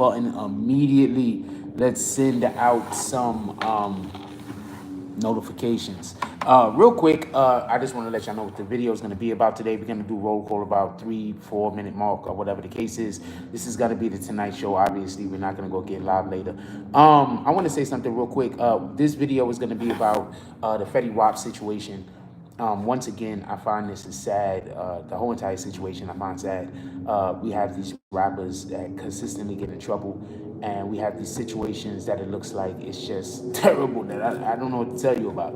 button immediately. Let's send out some notifications. Real quick, I just want to let y'all know what the video is going to be about today. We're going to do roll call about 3-4 minute mark or whatever the case is. This is going to be the Tonight Show. Obviously, we're not going to go get live later. I want to say something real quick. This video is going to be about the Fetty Wap situation. Once again, I find this is sad. The whole entire situation I find sad. We have these rappers that consistently get in trouble, and we have these situations that it looks like it's just terrible that I don't know what to tell you about.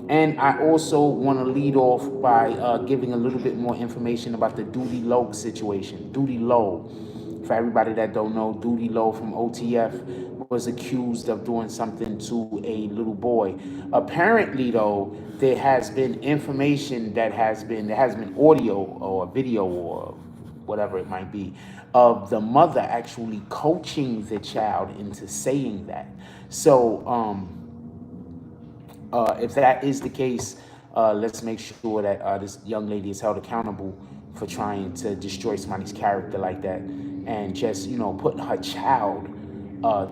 And I also want to lead off by giving a little bit more information about the Doodie Lo situation. Doodie Lo, for everybody that don't know, Doodie Lo from OTF was accused of doing something to a little boy. Apparently, though, there has been information that there has been audio or video or whatever it might be, of the mother actually coaching the child into saying that. So, if that is the case, let's make sure that this young lady is held accountable for trying to destroy somebody's character like that, and just, you know, putting her child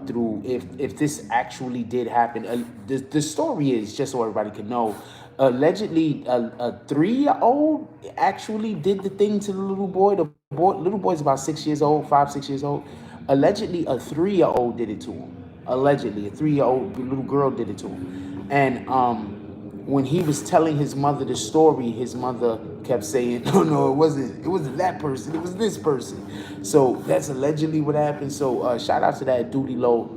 through. If this actually did happen, the story is, just so everybody can know, allegedly a 3-year-old actually did the thing to the little boy. Little boy's about 6 years old, 5-6 years old. Allegedly a 3-year-old did it to him. Allegedly a 3-year-old little girl did it to him. And when he was telling his mother the story, his mother kept saying, no, it wasn't that person, it was this person. So that's allegedly what happened. So shout out to that Doodie Lo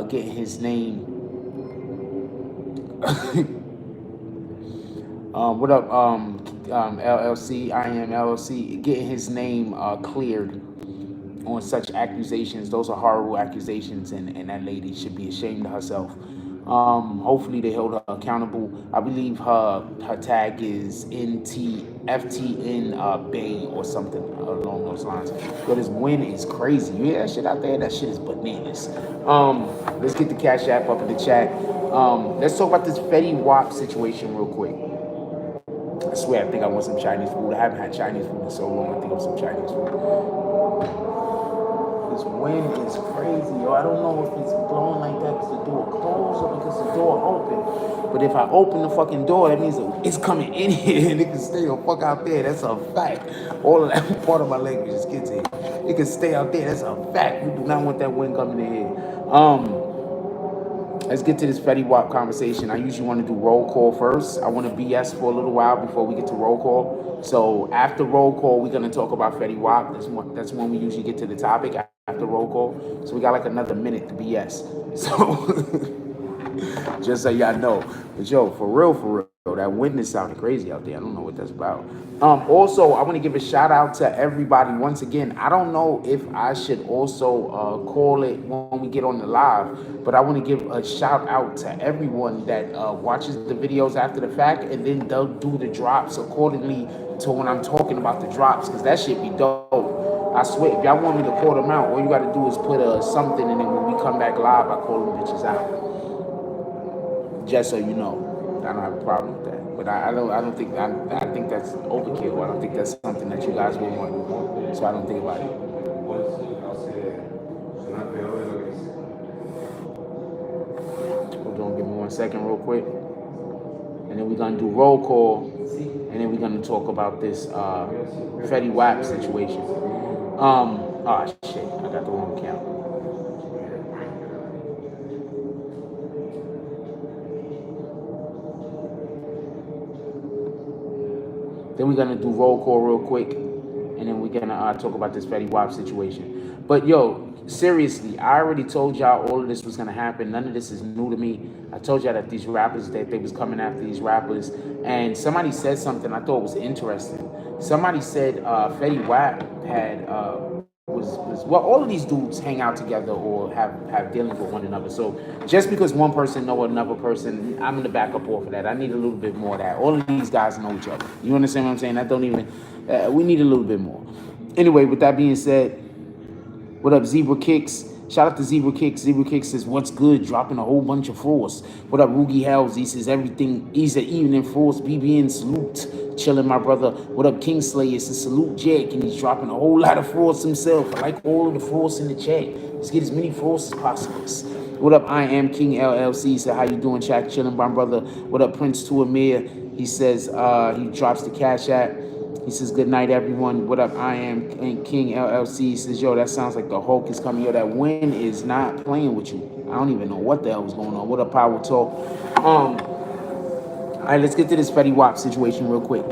getting his name. What up, LLC, ISIME LLC, getting his name cleared on such accusations. Those are horrible accusations, and that lady should be ashamed of herself. Hopefully they hold her accountable. I believe her tag is FTN Bay or something along those lines. But this wind is crazy. You hear that shit out there? That shit is bananas. Let's get the Cash App up in the chat. Let's talk about this Fetty Wap situation real quick. I swear, I think I want some Chinese food. I haven't had Chinese food in so long. I think I want some Chinese food. This wind is crazy, yo. I don't know if it's blowing like that because the door closed or because the door open. But if I open the fucking door, that means it's coming in here and it can stay the fuck out there. That's a fact. All of that part of my language just gets here. It can stay out there. That's a fact. We do not want that wind coming in here. Let's get to this Fetty Wap conversation. I usually want to do roll call first. I want to BS for a little while before we get to roll call. So after roll call, we're going to talk about Fetty Wap. That's when we usually get to the topic, after roll call. So we got like another minute to BS. So just so y'all know. But yo, for real, that wind is sounding crazy out there. I don't know what that's about. Also, I want to give a shout out to everybody once again. I don't know if I should also call it when we get on the live, but I want to give a shout out to everyone that watches the videos after the fact, and then they'll do the drops accordingly to when I'm talking about the drops, because that shit be dope. I swear, if y'all want me to call them out, all you got to do is put something, and then when we come back live, I call them bitches out. Just so you know, I don't have a problem with that. But I think that's overkill. I don't think that's something that you guys will want. So I don't think about it. Hold on, give me 1 second real quick. And then we're gonna do roll call, and then we're gonna talk about this Fetty Wap situation. Oh shit, I got the wrong account. Then we're gonna do roll call real quick, and then we're gonna talk about this Fetty Wap situation. But yo, seriously, I already told y'all all of this was gonna happen. None of this is new to me. I told y'all that these rappers, that they was coming after these rappers, and somebody said something I thought was interesting. Somebody said Fetty Wap had well, all of these dudes hang out together or have dealings with one another. So just because one person know another person, I'm gonna back up off of that. I need a little bit more of that. All of these guys know each other. You understand what I'm saying? I don't even. We need a little bit more. Anyway, with that being said, what up, Zebra Kicks? Shout out to Zebra Kicks. Zebra Kicks says, what's good? Dropping a whole bunch of force. What up, Roogie Hells? He says, everything is an evening force. BBN salute. Chilling, my brother. What up, Kingslayer? Says, salute Jack. And he's dropping a whole lot of force himself. I like all of the force in the chat. Let's get as many force as possible. What up, I am King LLC? Said, how you doing, Shaq? Chilling, my brother. What up, Prince to Amir? He says, he drops the cash app. He says, good night, everyone. What up? I am King LLC. He says, yo, that sounds like the Hulk is coming. Yo, that wind is not playing with you. I don't even know what the hell was going on. What up, Power Talk? All right, let's get to this Fetty Wap situation real quick.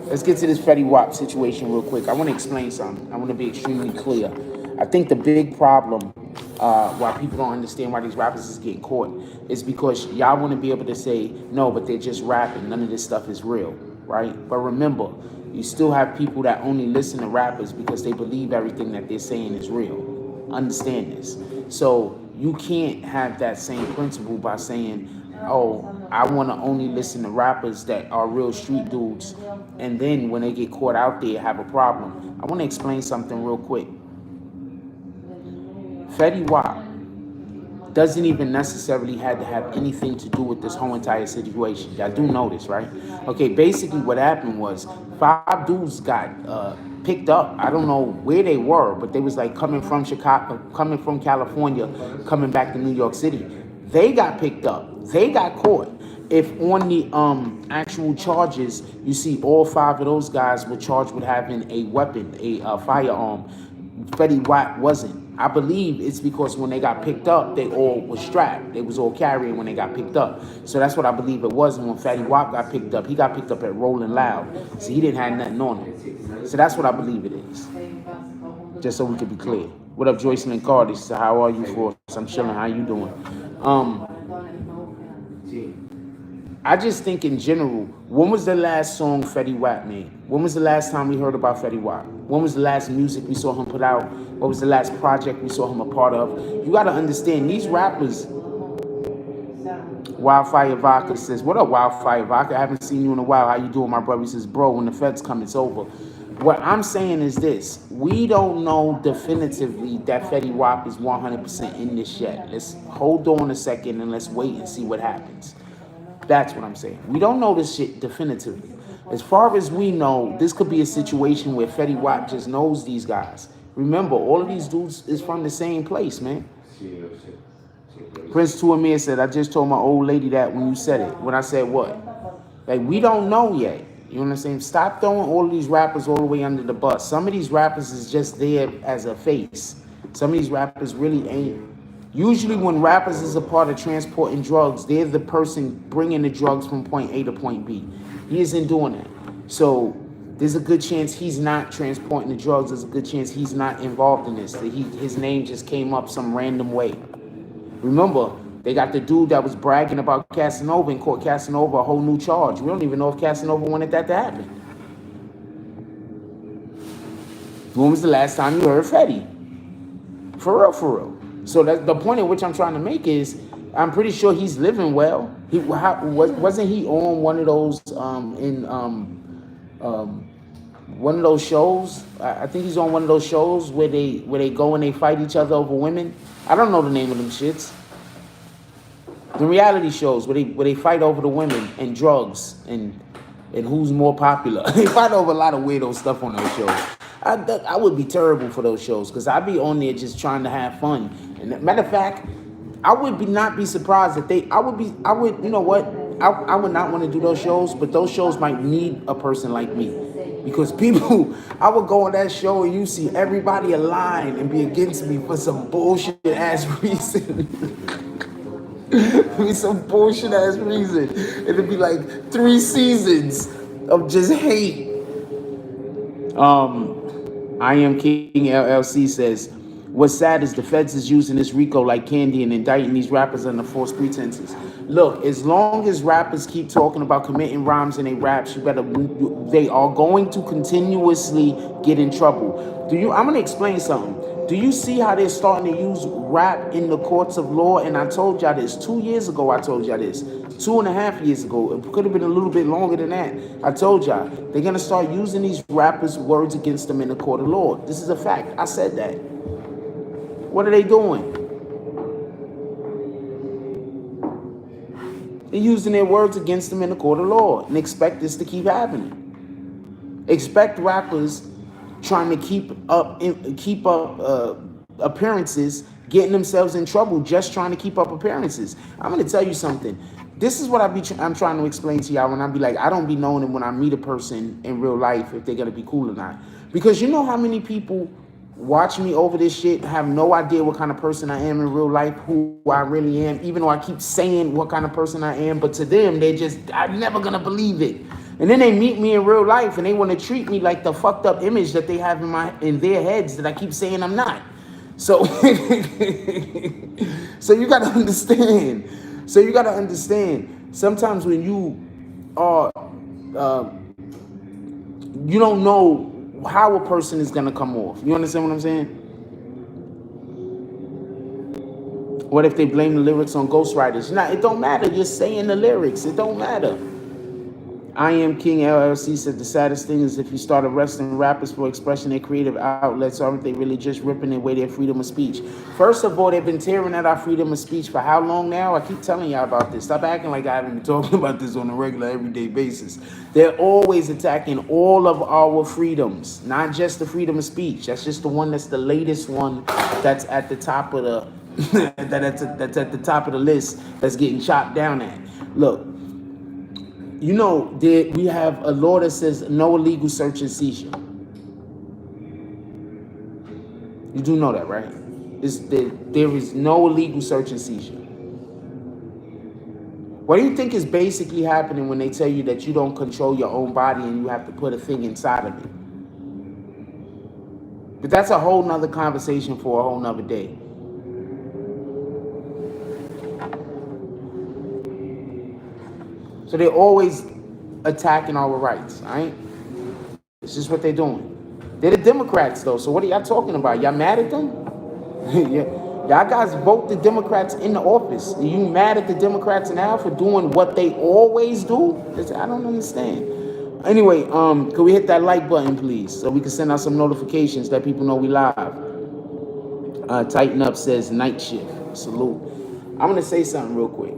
Let's get to this Fetty Wap situation real quick. I want to explain something. I want to be extremely clear. I think the big problem why people don't understand why these rappers is getting caught is because y'all want to be able to say, no, but they're just rapping. None of this stuff is real, right? But remember, you still have people that only listen to rappers because they believe everything that they're saying is real. Understand this. So you can't have that same principle by saying, oh, I want to only listen to rappers that are real street dudes, and then when they get caught out there, have a problem. I want to explain something real quick. Fetty Wap doesn't even necessarily have to have anything to do with this whole entire situation. Y'all do know this, right? Okay, basically what happened was 5 dudes got picked up. I don't know where they were, but they was like coming from Chicago, coming from California, coming back to New York City. They got picked up. They got caught. If on the actual charges, you see all 5 of those guys were charged with having a weapon, a firearm. Fetty Wap wasn't. I believe it's because when they got picked up, they all was strapped. They was all carrying when they got picked up. So that's what I believe it was. And when Fetty Wap got picked up, he got picked up at Rolling Loud. So he didn't have nothing on him. So that's what I believe it is. Just so we could be clear. What up, Joycelyn Carter? So how are you, for? I'm chilling. How you doing? I just think in general, when was the last song Fetty Wap made? When was the last time we heard about Fetty Wap? When was the last music we saw him put out? What was the last project we saw him a part of? You got to understand, these rappers... Wildfire Vodka says, what up, Wildfire Vodka? I haven't seen you in a while. How you doing, my brother? He says, bro, when the feds come, it's over. What I'm saying is this. We don't know definitively that Fetty Wap is 100% in this yet. Let's hold on a second and let's wait and see what happens. That's what I'm saying. We don't know this shit definitively. As far as we know, this could be a situation where Fetty Wap just knows these guys. Remember, all of these dudes is from the same place, man. Prince Tuamir said, I just told my old lady that when you said it. When I said what? Like, we don't know yet. You know what I'm saying? Stop throwing all of these rappers all the way under the bus. Some of these rappers is just there as a face. Some of these rappers really ain't. Usually when rappers is a part of transporting drugs, they're the person bringing the drugs from point A to point B. He isn't doing that. So there's a good chance he's not transporting the drugs. There's a good chance he's not involved in this. That his name just came up some random way. Remember, they got the dude that was bragging about Casanova and caught Casanova a whole new charge. We don't even know if Casanova wanted that to happen. When was the last time you heard Fetty? For real, for real. So that's the point at which I'm trying to make is, I'm pretty sure he's living well. Wasn't he on one of those one of those shows? I think he's on one of those shows where they go and they fight each other over women. I don't know the name of them shits. The reality shows where they fight over the women and drugs and who's more popular. They fight over a lot of weirdo stuff on those shows. I would be terrible for those shows because I'd be on there just trying to have fun. And matter of fact, I would not be surprised if you know what? I would not want to do those shows, but those shows might need a person like me. Because people, I would go on that show and you see everybody aligned and be against me for some bullshit ass reason. Be some bullshit ass reason. It'd be like 3 seasons of just hate. I am King LLC says, what's sad is the feds is using this Rico like candy and indicting these rappers under false pretenses. Look, as long as rappers keep talking about committing rhymes in their raps, they are going to continuously get in trouble. I'm going to explain something. Do you see how they're starting to use rap in the courts of law? And I told y'all this 2 years ago. I told y'all this. 2.5 years ago. It could have been a little bit longer than that. I told y'all, they're going to start using these rappers' words against them in the court of law. This is a fact. I said that. What are they doing? They're using their words against them in the court of law and expect this to keep happening. Expect rappers trying to keep up appearances, getting themselves in trouble just trying to keep up appearances. I'm going to tell you something. This is what I'm trying to explain to y'all when I be like, I don't be knowing them when I meet a person in real life if they're going to be cool or not. Because you know how many people watch me over this shit, have no idea what kind of person I am in real life, who I really am, even though I keep saying what kind of person I am, but to them, I'm never gonna believe it. And then they meet me in real life and they want to treat me like the fucked up image that they have in their heads that I keep saying I'm not. So, so you gotta understand. Sometimes when you are, you don't know how a person is gonna come off. You understand what I'm saying? What if they blame the lyrics on ghostwriters? Nah, it don't matter. You're saying the lyrics. It don't matter. I Am King LLC said the saddest thing is if you start arresting rappers for expressing their creative outlets, aren't they really just ripping away their freedom of speech? First of all, they've been tearing at our freedom of speech for how long now? I keep telling y'all about this. Stop acting like I haven't been talking about this on a regular, everyday basis. They're always attacking all of our freedoms, not just the freedom of speech. That's just the one that's the latest one that's at the top of the that's at the top of the list that's getting chopped down at. Look. You know, we have a law that says no illegal search and seizure. You do know that, right? There is no illegal search and seizure. What do you think is basically happening when they tell you that you don't control your own body and you have to put a thing inside of it? But that's a whole nother conversation for a whole nother day. So they're always attacking our rights, all right? It's just what they're doing. They're the Democrats, though, so what are y'all talking about? Y'all mad at them? Y'all guys vote the Democrats in the office. Are you mad at the Democrats now for doing what they always do? I don't understand. Anyway, could we hit that like button, please, so we can send out some notifications, let people know we live. Tighten Up says night shift. Salute. I'm going to say something real quick.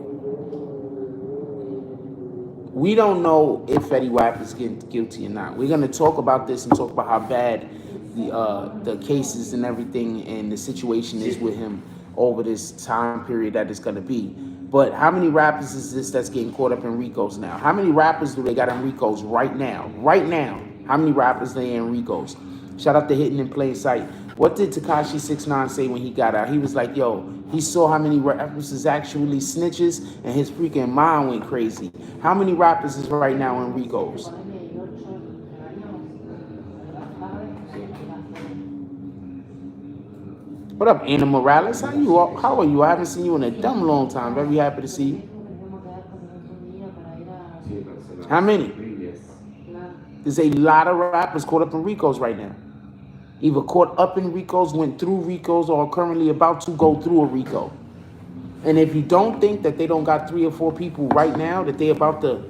We don't know if Fetty Wap is guilty or not. We're going to talk about this and talk about how bad the cases and everything and the situation is with him over this time period that it's going to be. But how many rappers is this that's getting caught up in Ricos now? How many rappers do they got in Ricos right now? Right now, how many rappers they in Ricos? Shout out to Hitting in Plain Sight. What did Tekashi 6ix9ine say when he got out? He was like, yo, he saw how many rappers is actually snitches and his freaking mind went crazy. How many rappers is right now in Ricos? What up, Anna Morales? How are you? I haven't seen you in a dumb long time. Very happy to see you. How many? There's a lot of rappers caught up in Ricos right now. Either caught up in Ricos, went through Ricos, or are currently about to go through a Rico. And if you don't think that they don't got 3 or 4 people right now that they about to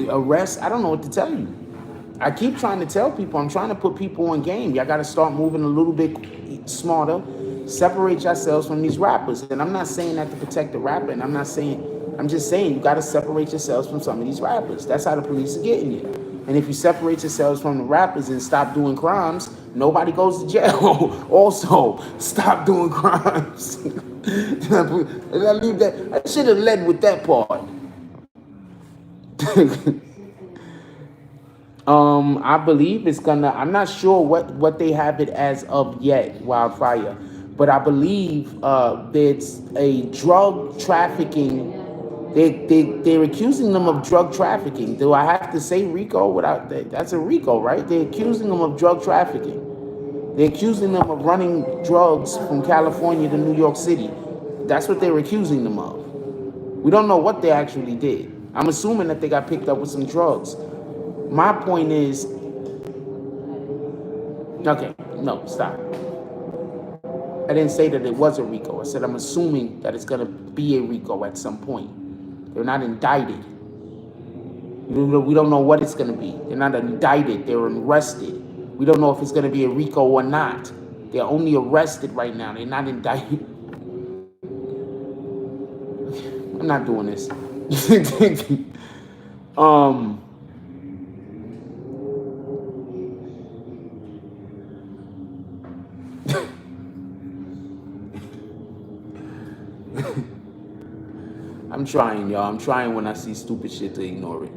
arrest, I don't know what to tell you. I keep trying to tell people, I'm trying to put people on game. Y'all got to start moving a little bit smarter. Separate yourselves from these rappers. And I'm not saying that to protect the rapper. And I'm just saying you got to separate yourselves from some of these rappers. That's how the police are getting you. And if you separate yourselves from the rappers and stop doing crimes, nobody goes to jail. Also, stop doing crimes. I should have led with that part. I believe it's gonna, I'm not sure what they have it as of yet, Wildfire, but I believe there's a drug trafficking. They're accusing them of drug trafficking. Do I have to say Rico without that? That's a Rico, right? They're accusing them of drug trafficking. They're accusing them of running drugs from California to New York City. That's what they're accusing them of. We don't know what they actually did. I'm assuming that they got picked up with some drugs. My point is, okay, no, stop. I didn't say that it was a Rico. I said I'm assuming that it's going to be a Rico at some point. They're not indicted. We don't know what it's going to be. They're not indicted. They're arrested. We don't know if it's going to be a Rico or not. They're only arrested right now. They're not indicted. I'm not doing this. I'm trying, y'all. I'm trying when I see stupid shit to ignore it.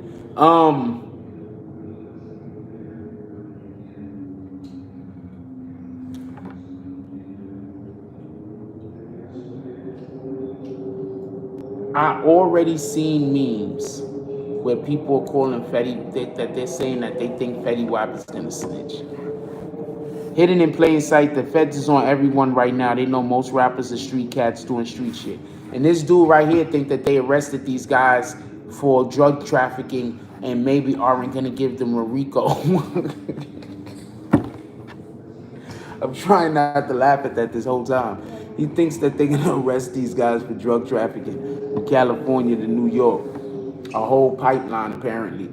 I already seen memes where people are calling Fetty, that they're saying that they think Fetty Wap is gonna snitch. Hidden in plain sight, the feds is on everyone right now. They know most rappers are street cats doing street shit. And this dude right here think that they arrested these guys for drug trafficking and maybe aren't gonna give them a Rico. I'm trying not to laugh at that this whole time. He thinks that they're gonna arrest these guys for drug trafficking from California to New York. A whole pipeline apparently.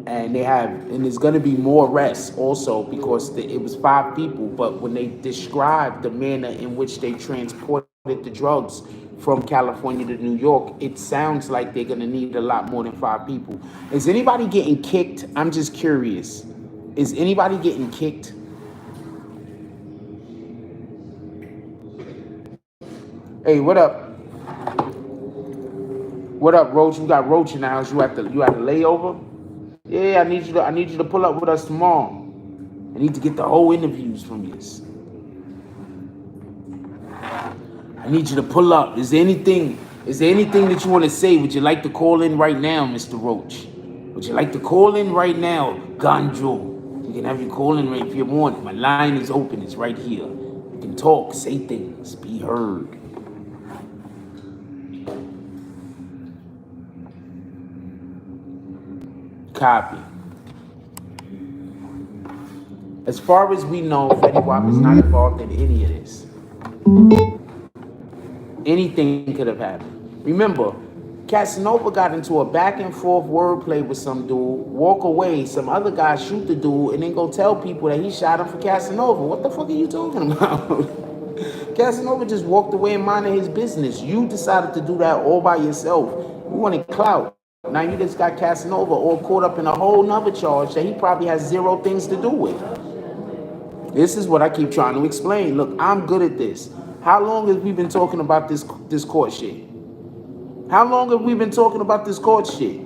And there's gonna be more arrests also because it was 5 people, but when they described the manner in which they transported the drugs from California to New York, it sounds like they're gonna need a lot more than 5 people. Is anybody getting kicked? I'm just curious. Is anybody getting kicked? Hey, what up? What up, Roach? You got Roach in the house. You at the layover? Yeah, I need you to pull up with us tomorrow. I need to get the whole interviews from you. I need you to pull up. Is there anything that you want to say? Would you like to call in right now, Mr. Roach? Would you like to call in right now, Ganjo? You can have you call in right if you want. My line is open. It's right here. You can talk, say things, be heard. Copy. As far as we know, Fetty Wap is not involved in any of this. Anything could have happened. Remember, Casanova got into a back and forth wordplay with some dude, walk away, some other guy shoot the dude, and then go tell people that he shot him for Casanova. What the fuck are you talking about? Casanova just walked away and minded his business. You decided to do that all by yourself. You wanted clout. Now you just got Casanova all caught up in a whole nother charge that he probably has 0 things to do with. This is what I keep trying to explain. Look, I'm good at this. How long have we been talking about this court shit? How long have we been talking about this court shit?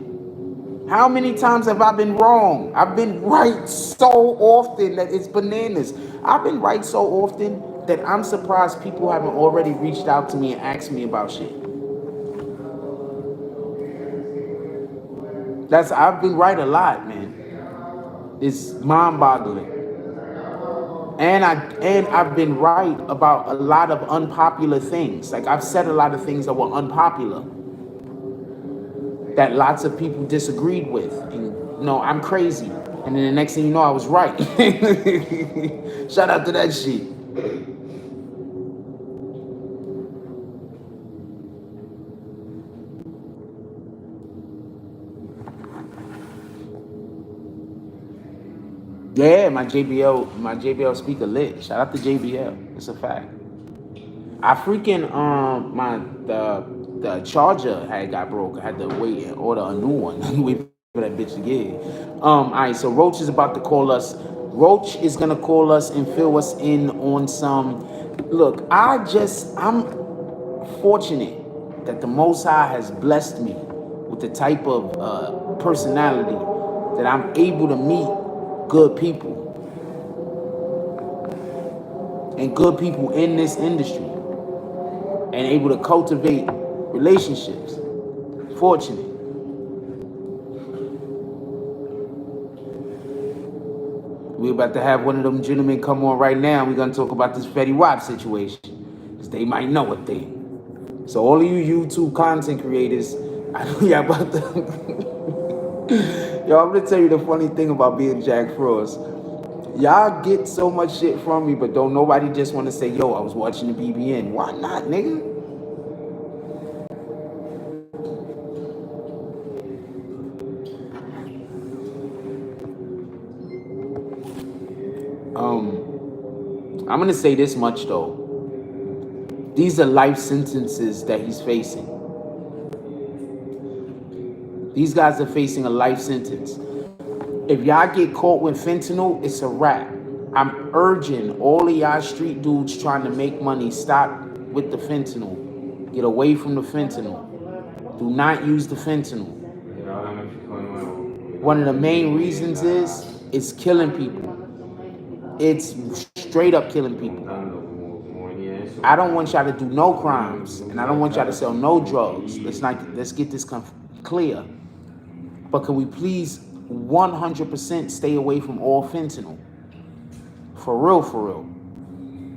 How many times have I been wrong? I've been right so often that it's bananas. I've been right so often that I'm surprised people haven't already reached out to me and asked me about shit. I've been right a lot, man. It's mind-boggling. And I've been right about a lot of unpopular things. Like I've said a lot of things that were unpopular that lots of people disagreed with. And I'm crazy. And then the next thing you know, I was right. Shout out to that shit. Yeah, my JBL speaker lit. Shout out to JBL. It's a fact. I freaking the charger had got broke. I had to wait and order a new one. Wait for that bitch to get. Alright, so Roach is about to call us. Roach is gonna call us and fill us in on some. Look, I'm fortunate that the Most High has blessed me with the type of personality that I'm able to meet good people and good people in this industry and able to cultivate relationships. Fortunate. We're about to have one of them gentlemen come on right now. We're going to talk about this Fetty Wap situation because they might know a thing. So all of you YouTube content creators, I know y'all about to... Yo, I'm gonna tell you the funny thing about being Jack Frost. Y'all get so much shit from me, but don't nobody just want to say, yo, I was watching the BBN. Why not, nigga? I'm gonna say this much though. These are life sentences that he's facing. These guys are facing a life sentence. If y'all get caught with fentanyl, it's a wrap. I'm urging all of y'all street dudes trying to make money, stop with the fentanyl. Get away from the fentanyl. Do not use the fentanyl. One of the main reasons is it's killing people. It's straight up killing people. I don't want y'all to do no crimes, and I don't want y'all to sell no drugs. Let's get this clear. But can we please 100% stay away from all fentanyl? For real, for real.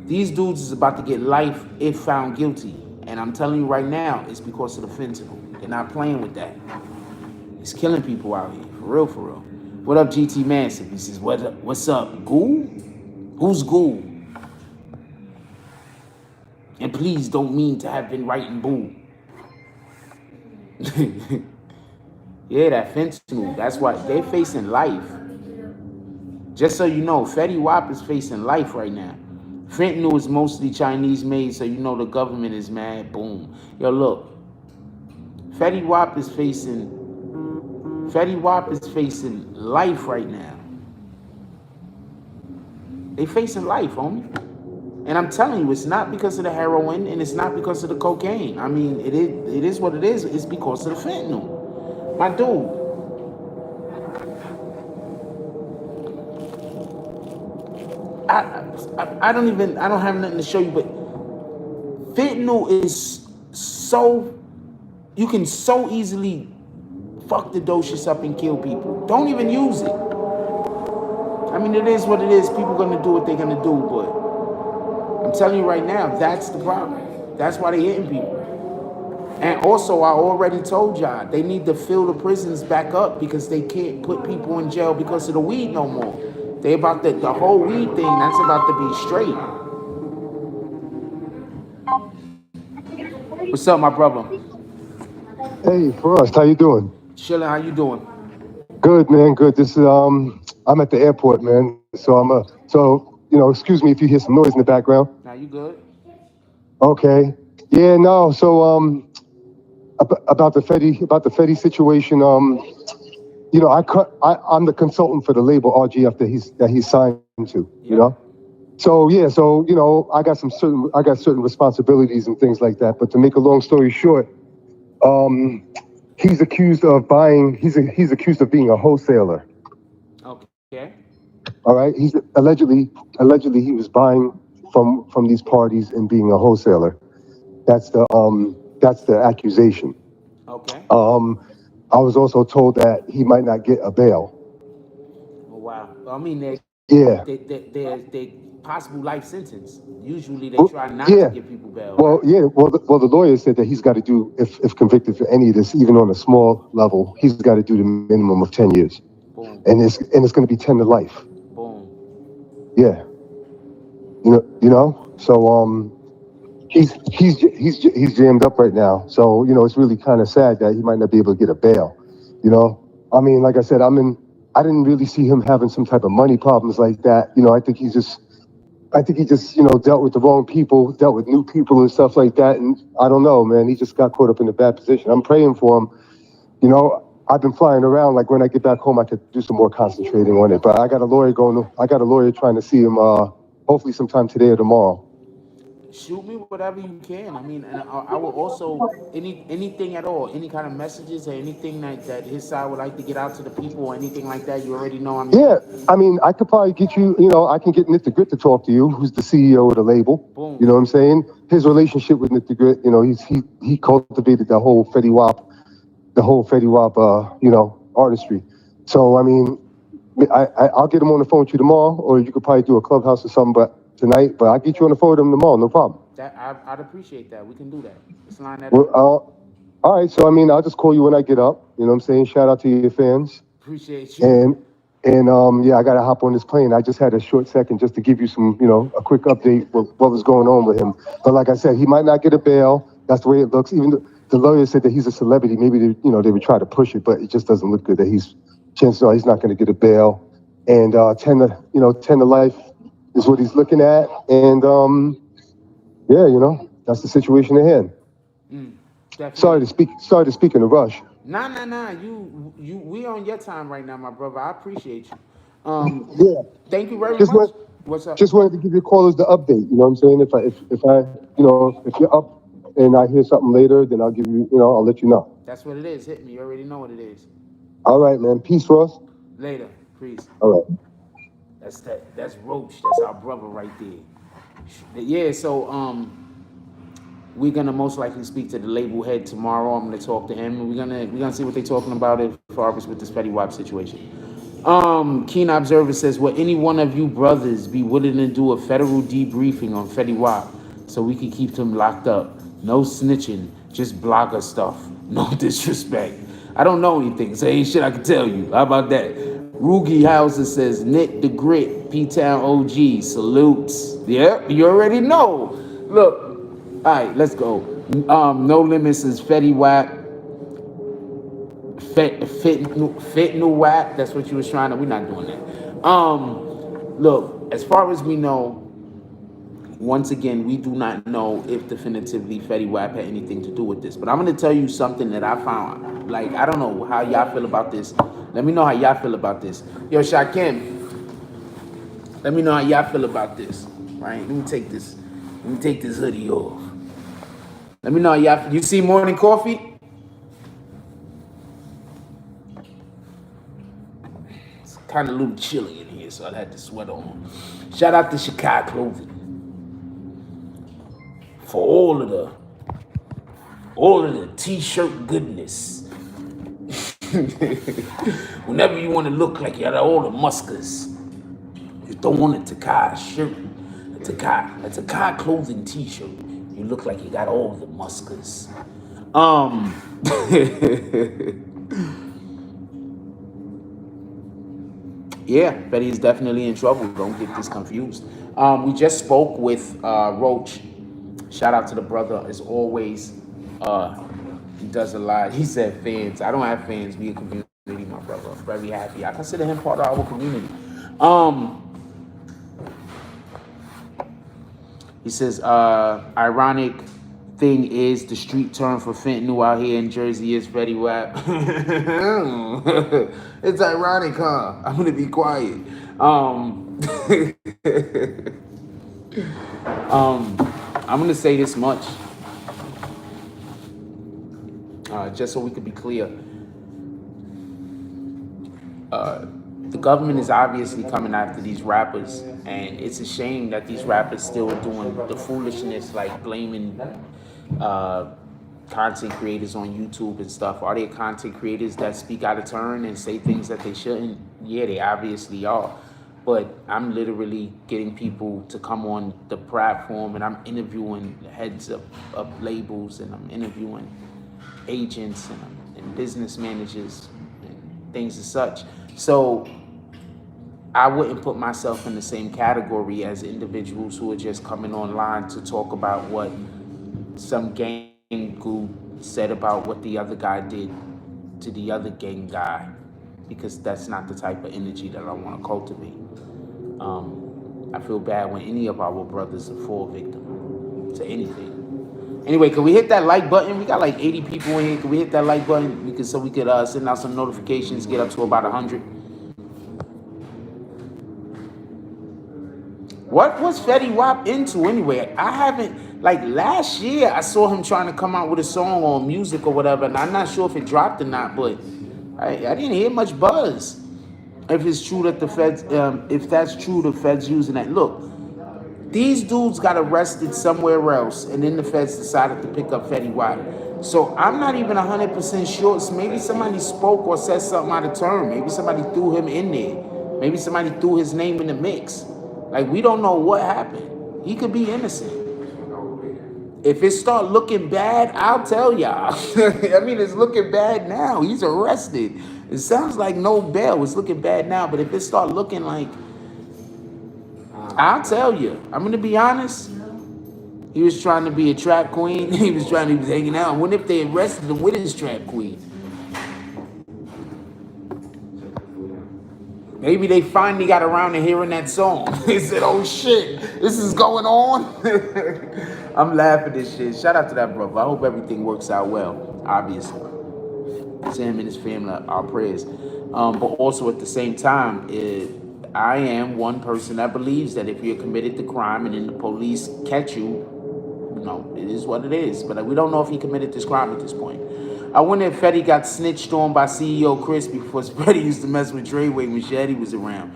These dudes is about to get life if found guilty. And I'm telling you right now, it's because of the fentanyl. They're not playing with that. It's killing people out here. For real, for real. What up, GT Manson? He says, what's up, Ghoul? Who's Ghoul? And please don't mean to have been writing boo. Yeah, that fentanyl. That's why they're facing life. Just so you know, Fetty Wap is facing life right now. Fentanyl is mostly Chinese made, so you know the government is mad. Boom. Yo, look. Fetty Wap is facing life right now. They facing life, homie. And I'm telling you, it's not because of the heroin and it's not because of the cocaine. I mean, it is what it is. It's because of the fentanyl. My dude. I don't have nothing to show you, but fentanyl is so, you can so easily fuck the doses up and kill people. Don't even use it. I mean, it is what it is. People gonna do what they're gonna do, but I'm telling you right now, that's the problem. That's why they're hitting people. And also, I already told y'all, they need to fill the prisons back up because they can't put people in jail because of the weed no more. They about the whole weed thing, that's about to be straight. What's up, my brother? Hey, Frost, how you doing? Chilling, how you doing? Good, man, good. This is, I'm at the airport, man. So excuse me if you hear some noise in the background. Now you good? Okay. Yeah, no, so, about the Fetty situation, you know, I'm the consultant for the label RGF that he's signed to, you know? So, yeah, so, you know, I got certain responsibilities and things like that. But to make a long story short, he's accused of being a wholesaler. Okay. All right. He's allegedly he was buying from these parties and being a wholesaler. That's the accusation. Okay. I was also told that he might not get a bail. Oh, wow. I mean, they possible life sentence. Usually they try not to give people bail. Well, right? Yeah. Well, the lawyer said that he's got to do, if convicted for any of this, even on a small level, he's got to do the minimum of 10 years. Boom. And it's going to be 10 to life. Boom. Yeah. You know. So he's jammed up right now. So you know, it's really kind of sad that he might not be able to get a bail. You know. I mean, like I said, I didn't really see him having some type of money problems like that. You know, I think he just, you know, dealt with the wrong people, dealt with new people and stuff like that. And I don't know, man, he just got caught up in a bad position. I'm praying for him. You know, I've been flying around. Like when I get back home, I could do some more concentrating on it. But I got a lawyer trying to see him, hopefully sometime today or tomorrow. Shoot me whatever you can. I mean, and I will also, anything at all, any kind of messages or anything that his side would like to get out to the people or anything like that, you already know. Yeah, I mean, I could probably get you, you know, I can get Nitty Grit to talk to you, who's the CEO of the label. Boom. You know what I'm saying? His relationship with Nitty Grit, you know, he cultivated the whole Fetty Wap, you know, artistry. So, I mean, I'll get him on the phone with you tomorrow, or you could probably do a clubhouse or something, tonight, but I'll get you on the phone with him tomorrow, no problem. I'd appreciate that. We can do that. Let's line that up. All right, so I mean, I'll just call you when I get up. You know what I'm saying? Shout out to your fans. Appreciate you. And yeah, I gotta hop on this plane. I just had a short second just to give you some, you know, a quick update with what was going on with him. But like I said, he might not get a bail. That's the way it looks. Even the lawyer said that he's a celebrity. Maybe they would try to push it, but it just doesn't look good. That chances are he's not going to get a bail. And 10 to life. is what he's looking at, and yeah, you know, that's the situation at hand. Sorry to speak in a rush. Nah. We on your time right now, my brother. I appreciate you. Yeah, Thank you very just much. want What's up? just wanted to give you a call as the update. You know what I'm saying? If I you know if you're up and I hear something later, then I'll give you I'll let you know. That's what it is. Hit me. You already know what it is. All right, man. Peace, Ross. Later. Peace. All right. That's Roach. That's our brother right there. Yeah, so we're gonna most likely speak to the label head tomorrow. I'm gonna talk to him, and we're gonna see what they're talking about as far as with this Fetty Wap situation. Keen Observer says, will any one of you brothers be willing to do a federal debriefing on Fetty Wap so we can keep him locked up? No snitching, just blogger stuff. No disrespect. I don't know anything, so ain't shit I can tell you. How about that? Rugi Hauser says, Nick the Grit, P-Town OG, salutes. Yep, you already know. Look, all right, let's go. No Limits is Fetty Wap. Fit new Wap. That's what you was trying to. We're not doing that. Look, as far as we know, once again, we do not know if definitively Fetty Wap had anything to do with this. But I'm gonna tell you something that I found. Like, I don't know how y'all feel about this. Let me know how y'all feel about this. Yo, Shakim, let me know how y'all feel about this. Right? Let me take this hoodie off. Let me know how y'all. You see Morning Coffee? It's kind of a little chilly in here, so I had the sweater on. Shout out to Chicago Clothing for all of the t-shirt goodness. Whenever you want to look like you got all the muskers, you throw on a Takai shirt, a Takai Clothing t-shirt. You look like you got all the muskers. Yeah, Betty is definitely in trouble. Don't get this confused. We just spoke with Roach. Shout out to the brother as always. He does a lot. He said fans. I don't have fans. We a community, my brother. I'm very happy. I consider him part of our community. He says, ironic thing is the street term for fentanyl out here in Jersey is Fetty Wap. It's ironic, huh? I'm gonna be quiet. I'm gonna say this much, just so we could be clear. The government is obviously coming after these rappers, and it's a shame that these rappers still are doing the foolishness like blaming content creators on YouTube and stuff. Are there content creators that speak out of turn and say things that they shouldn't? Yeah, they obviously are. But I'm literally getting people to come on the platform, and I'm interviewing heads of labels, and I'm interviewing agents and business managers and things as such. So I wouldn't put myself in the same category as individuals who are just coming online to talk about what some gang goo said about what the other guy did to the other gang guy, because that's not the type of energy that I want to cultivate. I feel bad when any of our brothers fall victim to anything. Anyway, can we hit that like button? We got like 80 people in here. Can we hit that like button? So we could send out some notifications, get up to about 100. What was Fetty Wap into anyway? I haven't, like last year, I saw him trying to come out with a song on music or whatever, and I'm not sure if it dropped or not, but I didn't hear much buzz. If it's true that the feds, if that's true, the feds using that. Look, these dudes got arrested somewhere else, and then the feds decided to pick up Fetty Wap. So I'm not even 100% sure. So maybe somebody spoke or said something out of turn. Maybe somebody threw him in there. Maybe somebody threw his name in the mix. Like, we don't know what happened. He could be innocent. If it start looking bad, I'll tell y'all. I mean, it's looking bad now. He's arrested. It sounds like no bail. It's looking bad now. But if it start looking like, I'll tell you. I'm going to be honest. He was trying to be a trap queen. He was hanging out. What if they arrested him with his trap queen? Maybe they finally got around to hearing that song. They said, oh shit, this is going on. I'm laughing at this shit. Shout out to that brother. I hope everything works out well, obviously. To him and his family, our prayers. But also at the same time, I am one person that believes that if you're committed to crime and then the police catch you, it is what it is. But we don't know if he committed this crime at this point. I wonder if Fetty got snitched on by CEO Chris because Fetty used to mess with Dreyway when Shetty was around.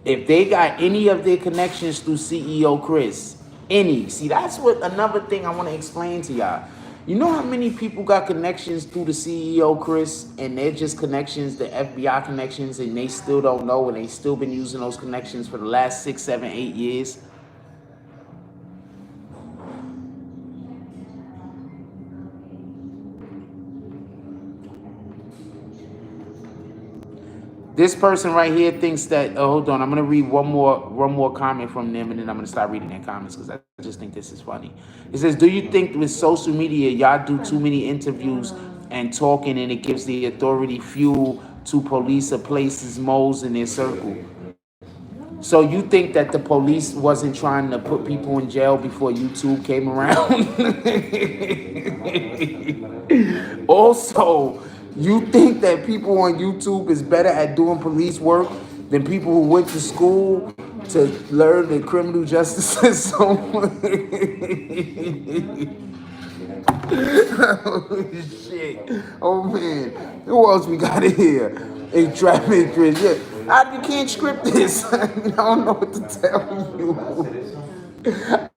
If they got any of their connections through CEO Chris, any. See, that's what another thing I want to explain to y'all. You know how many people got connections through the CEO Chris and they're just connections, the FBI connections, and they still don't know and they still been using those connections for the last 6, 7, 8 years? This person right here thinks that. Oh, hold on. I'm gonna read one more comment from them, and then I'm gonna start reading their comments because I just think this is funny. It says, "Do you think with social media, y'all do too many interviews and talking, and it gives the authority fuel to police or places moles in their circle?" So you think that the police wasn't trying to put people in jail before YouTube came around? Also, you think that people on YouTube is better at doing police work than people who went to school to learn the criminal justice system? Oh shit. Oh man. Who else we got in here? A traffic Chris. Yeah. You can't script this. I don't know what to tell you.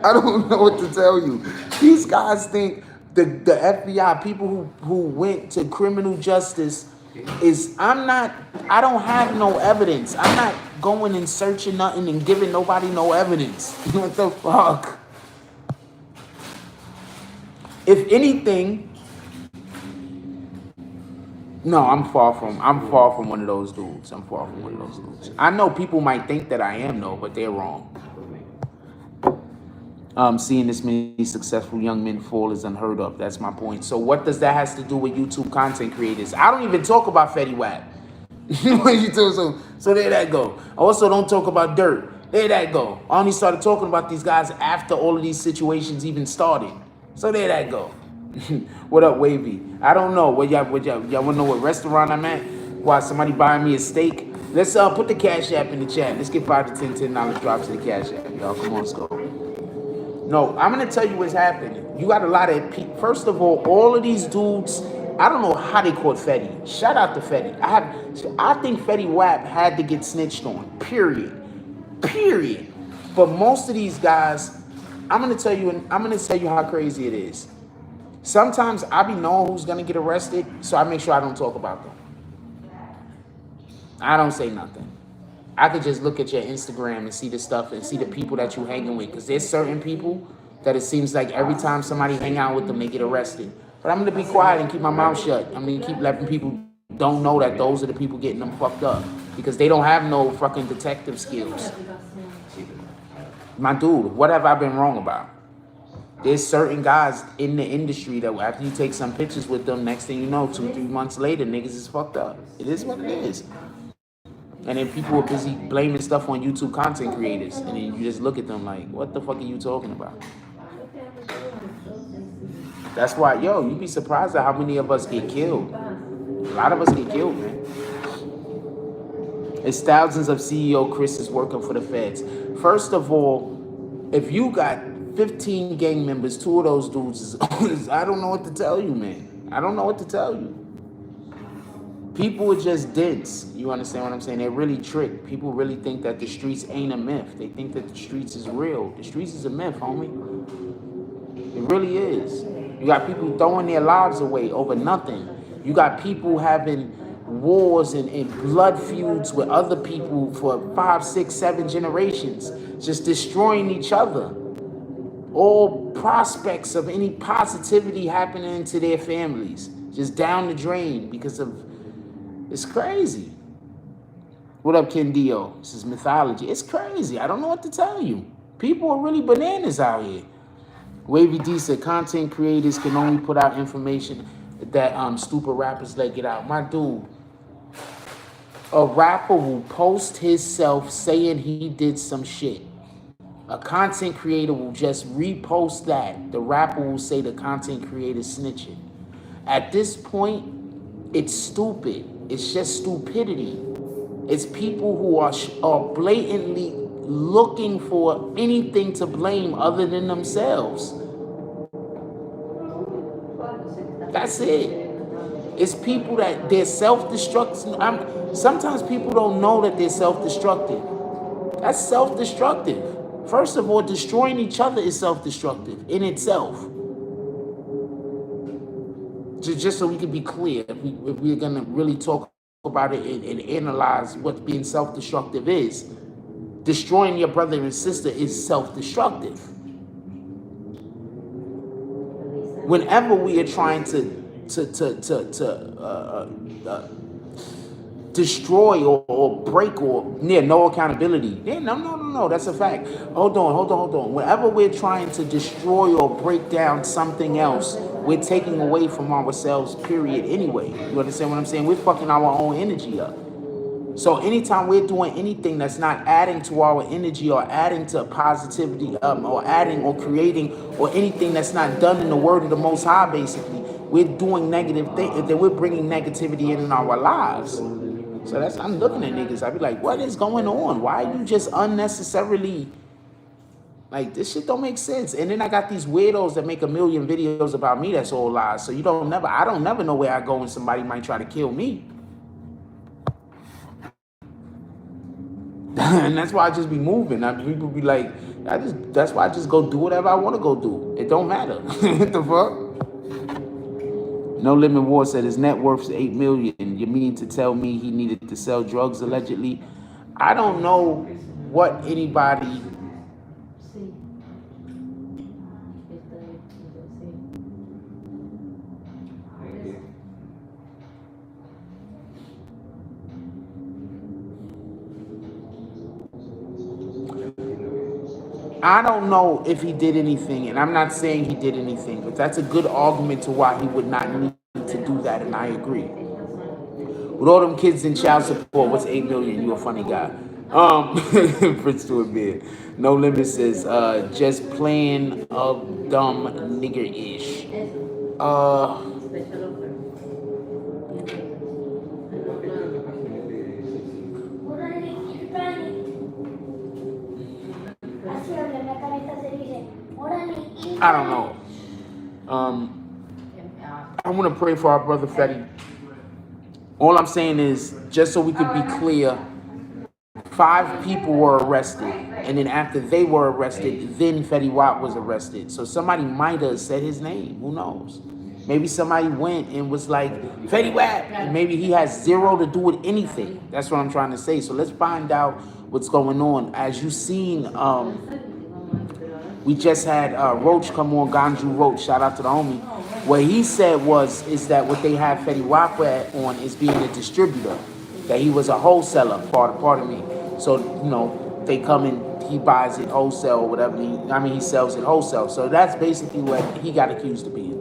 I don't know what to tell you. These guys think the FBI, people who went to criminal justice is, I don't have no evidence. I'm not going and searching nothing and giving nobody no evidence. What the fuck? If anything, no, I'm far from one of those dudes. I'm far from one of those dudes. I know people might think that I am though, but they're wrong. Seeing this many successful young men fall is unheard of. That's my point. So what does that has to do with YouTube content creators? I don't even talk about Fetty Wap. So there that go. I also don't talk about Dirt. There that go. I only started talking about these guys after all of these situations even started. So there that go. What up, Wavy? I don't know. Y'all want to know what restaurant I'm at? Why, somebody buying me a steak? Let's put the Cash App in the chat. Let's get $5 to $10 drops in the Cash App. Y'all, come on, let's go. No, I'm going to tell you what's happening. You got a lot of people. First of all of these dudes, I don't know how they caught Fetty. Shout out to Fetty. I think Fetty Wap had to get snitched on. Period. But most of these guys, I'm going to tell you how crazy it is. Sometimes I be knowing who's going to get arrested, so I make sure I don't talk about them. I don't say nothing. I could just look at your Instagram and see the stuff and see the people that you hanging with. Because there's certain people that it seems like every time somebody hang out with them, they get arrested. But I'm going to be quiet and keep my mouth shut. I'm going to keep letting people don't know that those are the people getting them fucked up. Because they don't have no fucking detective skills. My dude, what have I been wrong about? There's certain guys in the industry that after you take some pictures with them, next thing you know, 2-3 months later, niggas is fucked up. It is what it is. And then people are busy blaming stuff on YouTube content creators. And then you just look at them like, what the fuck are you talking about? That's why, you'd be surprised at how many of us get killed. A lot of us get killed, man. It's thousands of CEO Chris's working for the feds. First of all, if you got 15 gang members, 2 of those dudes is I don't know what to tell you, man. I don't know what to tell you. People are just dense. You understand what I'm saying? They're really tricked. People really think that the streets ain't a myth. They think that the streets is real. The streets is a myth, homie. It really is. You got people throwing their lives away over nothing. You got people having wars and blood feuds with other people for 5, 6, 7 generations, just destroying each other. All prospects of any positivity happening to their families, just down the drain because of, it's crazy. What up, Ken Dio? This is mythology. It's crazy. I don't know what to tell you. People are really bananas out here. Wavy D said content creators can only put out information that stupid rappers let get out. My dude, A rapper will post himself saying he did some shit. A content creator will just repost that. The rapper will say the content creator snitching. At this point, it's stupid. It's just stupidity. It's people who are blatantly looking for anything to blame other than themselves. That's it. It's people that they're self-destructive. Sometimes people don't know that they're self-destructive. That's self-destructive. First of all, destroying each other is self-destructive in itself. Just so we can be clear, if we're going to really talk about it and analyze what being self-destructive is, destroying your brother and sister is self-destructive. Whenever we are trying to destroy or break or no accountability. Yeah, no, that's a fact. Hold on. Whenever we're trying to destroy or break down something else, we're taking away from ourselves, period, anyway. You understand what I'm saying? We're fucking our own energy up. So anytime we're doing anything that's not adding to our energy or adding to positivity, or adding or creating or anything that's not done in the word of the Most High, basically, we're doing negative things. That we're bringing negativity in our lives. So I'm looking at niggas. I be like, what is going on? Why are you just unnecessarily like this shit don't make sense? And then I got these weirdos that make a million videos about me. That's all lies. So I don't never know where I go and somebody might try to kill me. And that's why I just be moving. People be like, that's why I just go do whatever I want to go do. It don't matter. What the fuck? No Limit War said his net worth is $8 million. You mean to tell me he needed to sell drugs allegedly? I don't know what anybody. I don't know if he did anything, and I'm not saying he did anything, but that's a good argument to why he would not need to do that, and I agree. With all them kids in child support, what's $8 million? You a funny guy. Prince to a beard. No Limit says, just playing a dumb nigger-ish. I don't know. I want to pray for our brother Fetty. All I'm saying is, just so we could be clear, 5 people were arrested, and then after they were arrested, then Fetty Wap was arrested. So somebody might have said his name. Who knows? Maybe somebody went and was like, Fetty Wap, and maybe he has zero to do with anything. That's what I'm trying to say. So let's find out what's going on. As you've seen, we just had Roach come on, Ganju Roach, shout out to the homie. What he said is that what they have Fetty Wap on is being a distributor, that he was a wholesaler, pardon me. So, they come and he buys it wholesale or whatever. He sells it wholesale. So that's basically what he got accused of being.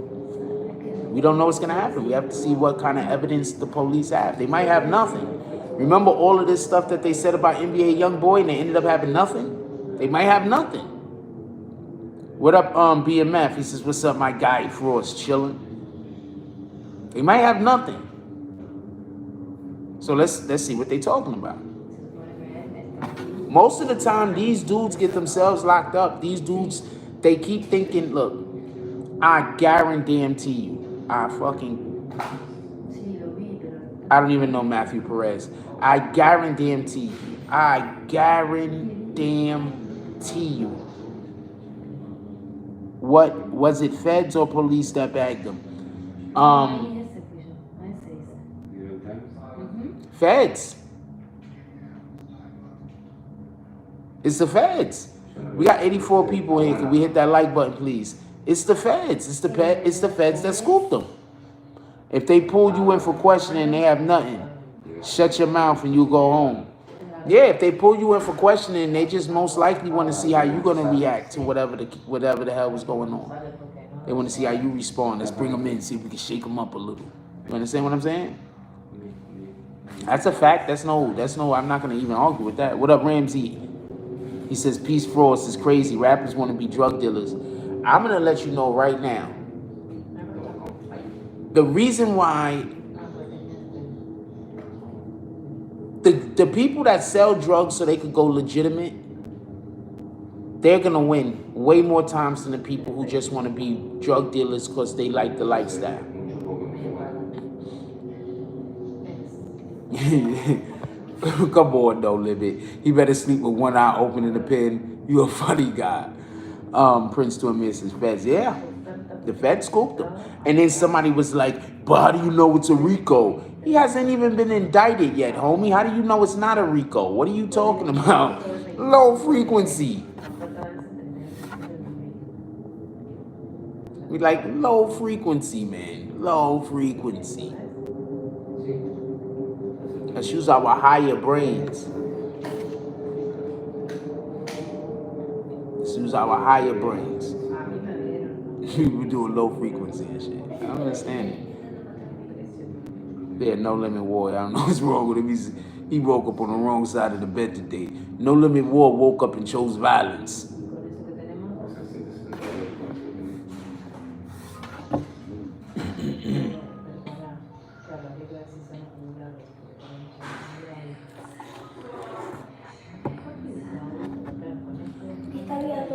We don't know what's going to happen. We have to see what kind of evidence the police have. They might have nothing. Remember all of this stuff that they said about NBA Youngboy and they ended up having nothing? They might have nothing. What up, BMF? He says, what's up, my guy? Frost, chilling. They might have nothing. So let's see what they're talking about. Most of the time, these dudes get themselves locked up. These dudes, they keep thinking, look, I guarantee you, I don't even know Matthew Perez. I guarantee you. What was it, feds or police that bagged them? Feds. It's the feds. We got 84 people here. Can we hit that like button, please? It's the feds. It's the feds that scooped them. If they pulled you in for questioning and they have nothing, shut your mouth and you go home. Yeah, if they pull you in for questioning, they just most likely want to see how you're going to react to whatever the hell was going on. They want to see how you respond. Let's bring them in, see if we can shake them up a little. You understand what I'm saying? That's a fact. That's no. I'm not gonna even argue with that. What up, Ramsey? He says peace frost is crazy. Rappers want to be drug dealers. I'm gonna let you know right now. The reason why the people that sell drugs so they could go legitimate, they're gonna win way more times than the people who just want to be drug dealers because they like the lifestyle. Come on, though, Limit. He better sleep with one eye open in the pen. You a funny guy. Prince to a Mrs. Feds. Yeah, the Fed scooped him. And then somebody was like, but how do you know it's a Rico? He hasn't even been indicted yet, homie. How do you know it's not a Rico? What are you talking about? Low frequency. We like low frequency, man. Low frequency. Let's use our higher brains. Let's use our higher brains. We doing low frequency and shit. I don't understand it. Yeah, No Limit War. I don't know what's wrong with him. He woke up on the wrong side of the bed today. No Limit War woke up and chose violence.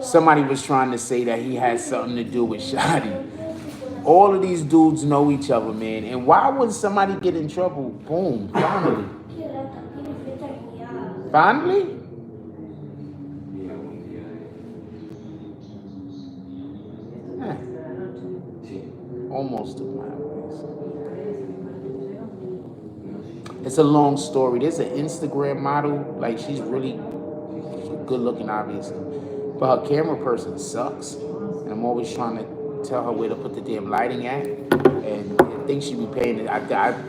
Somebody was trying to say that he had something to do with Shotty. All of these dudes know each other, man. And why would somebody get in trouble? Boom, finally. Finally? Almost took my advice. It's a long story. There's an Instagram model, like she's really good looking, obviously, but her camera person sucks. And I'm always trying to tell her where to put the damn lighting at, and I think she'd be paying it.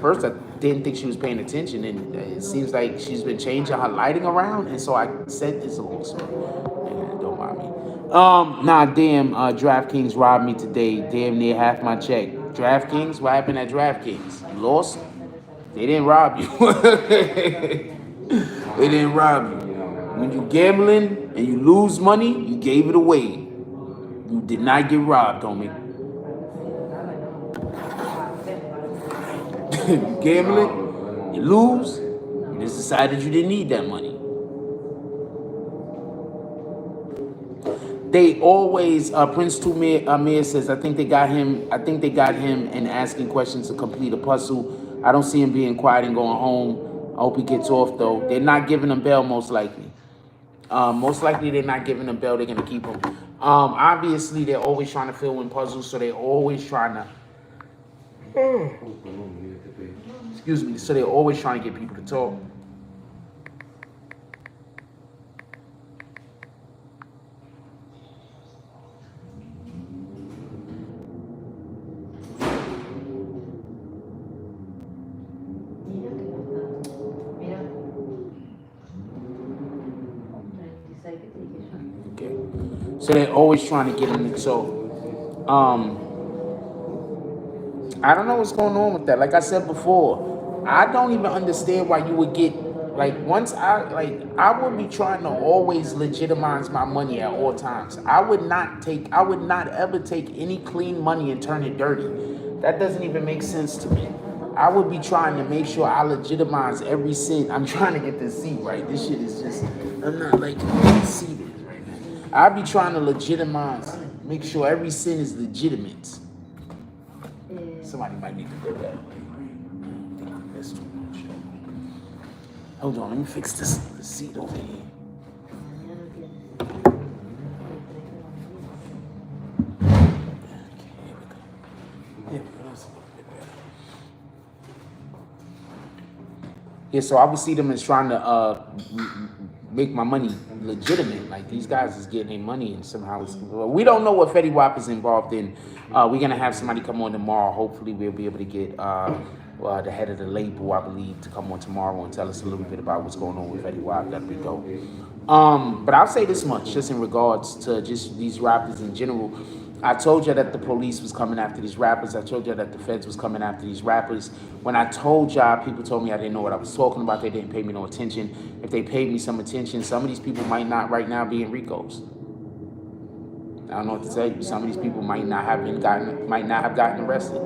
First I didn't think she was paying attention, and it seems like she's been changing her lighting around, and so I said it's a long story. Yeah, don't mind me. DraftKings robbed me today. Damn near half my check. DraftKings? What happened at DraftKings? You lost? They didn't rob you. They didn't rob you. When you gambling and you lose money, you gave it away. You did not get robbed, homie. You gambling, you lose, you just decided you didn't need that money. They always, Prince Amir says, I think they got him and asking questions to complete a puzzle. I don't see him being quiet and going home. I hope he gets off, though. They're not giving him bail, most likely. Most likely they're not giving him bail. They're going to keep him. Obviously, they're always trying to fill in puzzles, so they're always trying to... Excuse me. So they're always trying to get people to talk. So they're always trying to get him to talk. I don't know what's going on with that. Like I said before, I don't even understand why you would get, like, I would be trying to always legitimize my money at all times. I would not ever take any clean money and turn it dirty. That doesn't even make sense to me. I would be trying to make sure I legitimize every cent. I'm trying to get this seat right. This shit is just, I'm not like seated. I'd be trying to legitimize, make sure every sin is legitimate. Somebody might need to go that way. That's too much. Hold on, let me fix the seat over here. Yeah, so I would see them as trying to make my money legitimate. Like, these guys is getting their money and somehow we don't know what Fetty Wap is involved in. We're gonna have somebody come on tomorrow. Hopefully we'll be able to get the head of the label, I believe, to come on tomorrow and tell us a little bit about what's going on with Fetty Wap. That'd be dope. But I'll say this much, just in regards to just these rappers in general. I told you that the police was coming after these rappers. I told you that the feds was coming after these rappers. When I told y'all, people told me I didn't know what I was talking about. They didn't pay me no attention. If they paid me some attention, some of these people might not right now be in Ricos. I don't know what to tell you. Some of these people might not have gotten arrested.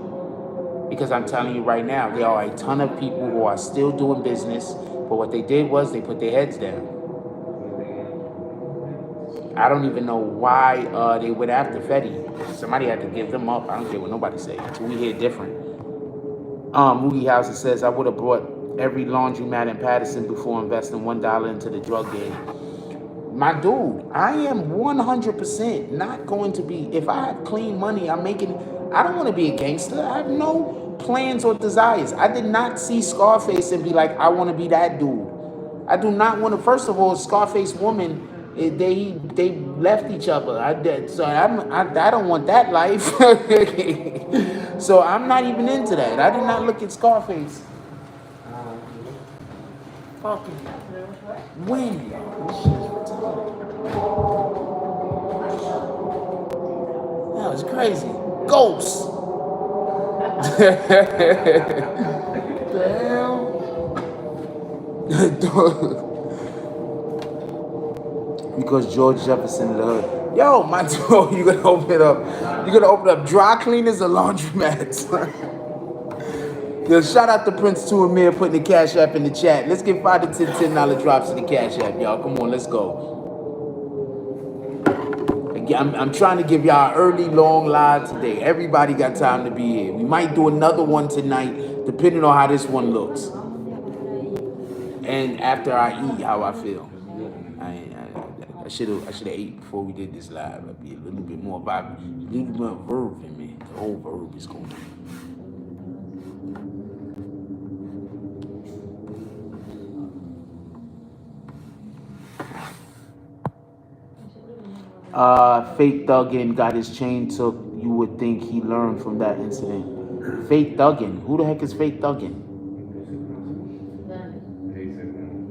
Because I'm telling you right now, there are a ton of people who are still doing business, but what they did was they put their heads down. I don't even know why they went after Fetty. Somebody had to give them up. I don't care what nobody say. Until we hear different. Moogie Houser says, I would have bought every laundromat in Patterson before investing $1 into the drug game. My dude, I am 100% not going to be, if I have clean money, I don't want to be a gangster. I have no plans or desires. I did not see Scarface and be like, I want to be that dude. I do not want to, first of all, Scarface woman, they left each other. I don't want that life. So I'm not even into that. I did not look at Scarface. Fucking when? That was crazy. Ghosts. Damn. Because George Jefferson loved. Yo, my dude, you gonna open it up. You're gonna open up dry cleaners or laundromats. Yo, shout out to Prince 2 Amir putting the Cash App in the chat. Let's get $5 to $10 drops in the Cash App, y'all. Come on, let's go. I'm trying to give y'all an early, long live today. Everybody got time to be here. We might do another one tonight, depending on how this one looks. And after I eat, how I feel. I should have ate before we did this live. I'd be a little bit more vibrant, a little bit more verb in me. The whole verb is going on. Fake Thuggin got his chain took. You would think he learned from that incident. Fake Thuggin? Who the heck is Fake Thuggin?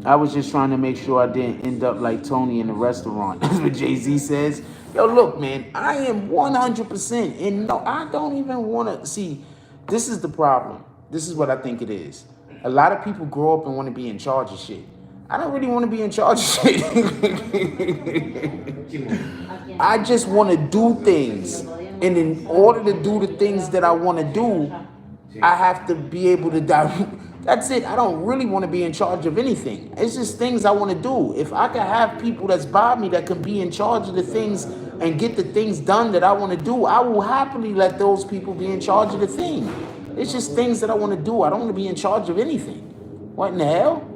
I was just trying to make sure I didn't end up like Tony in the restaurant. That's what Jay-Z says. Yo, look, man, I am 100%. And no, I don't even want to. See, this is the problem. This is what I think it is. A lot of people grow up and want to be in charge of shit. I don't really want to be in charge of shit. I just want to do things. And in order to do the things that I want to do, I have to be able to That's it. I don't really want to be in charge of anything. It's just things I want to do. If I can have people that's by me that can be in charge of the things and get the things done that I want to do, I will happily let those people be in charge of the thing. It's just things that I want to do. I don't want to be in charge of anything. What in the hell?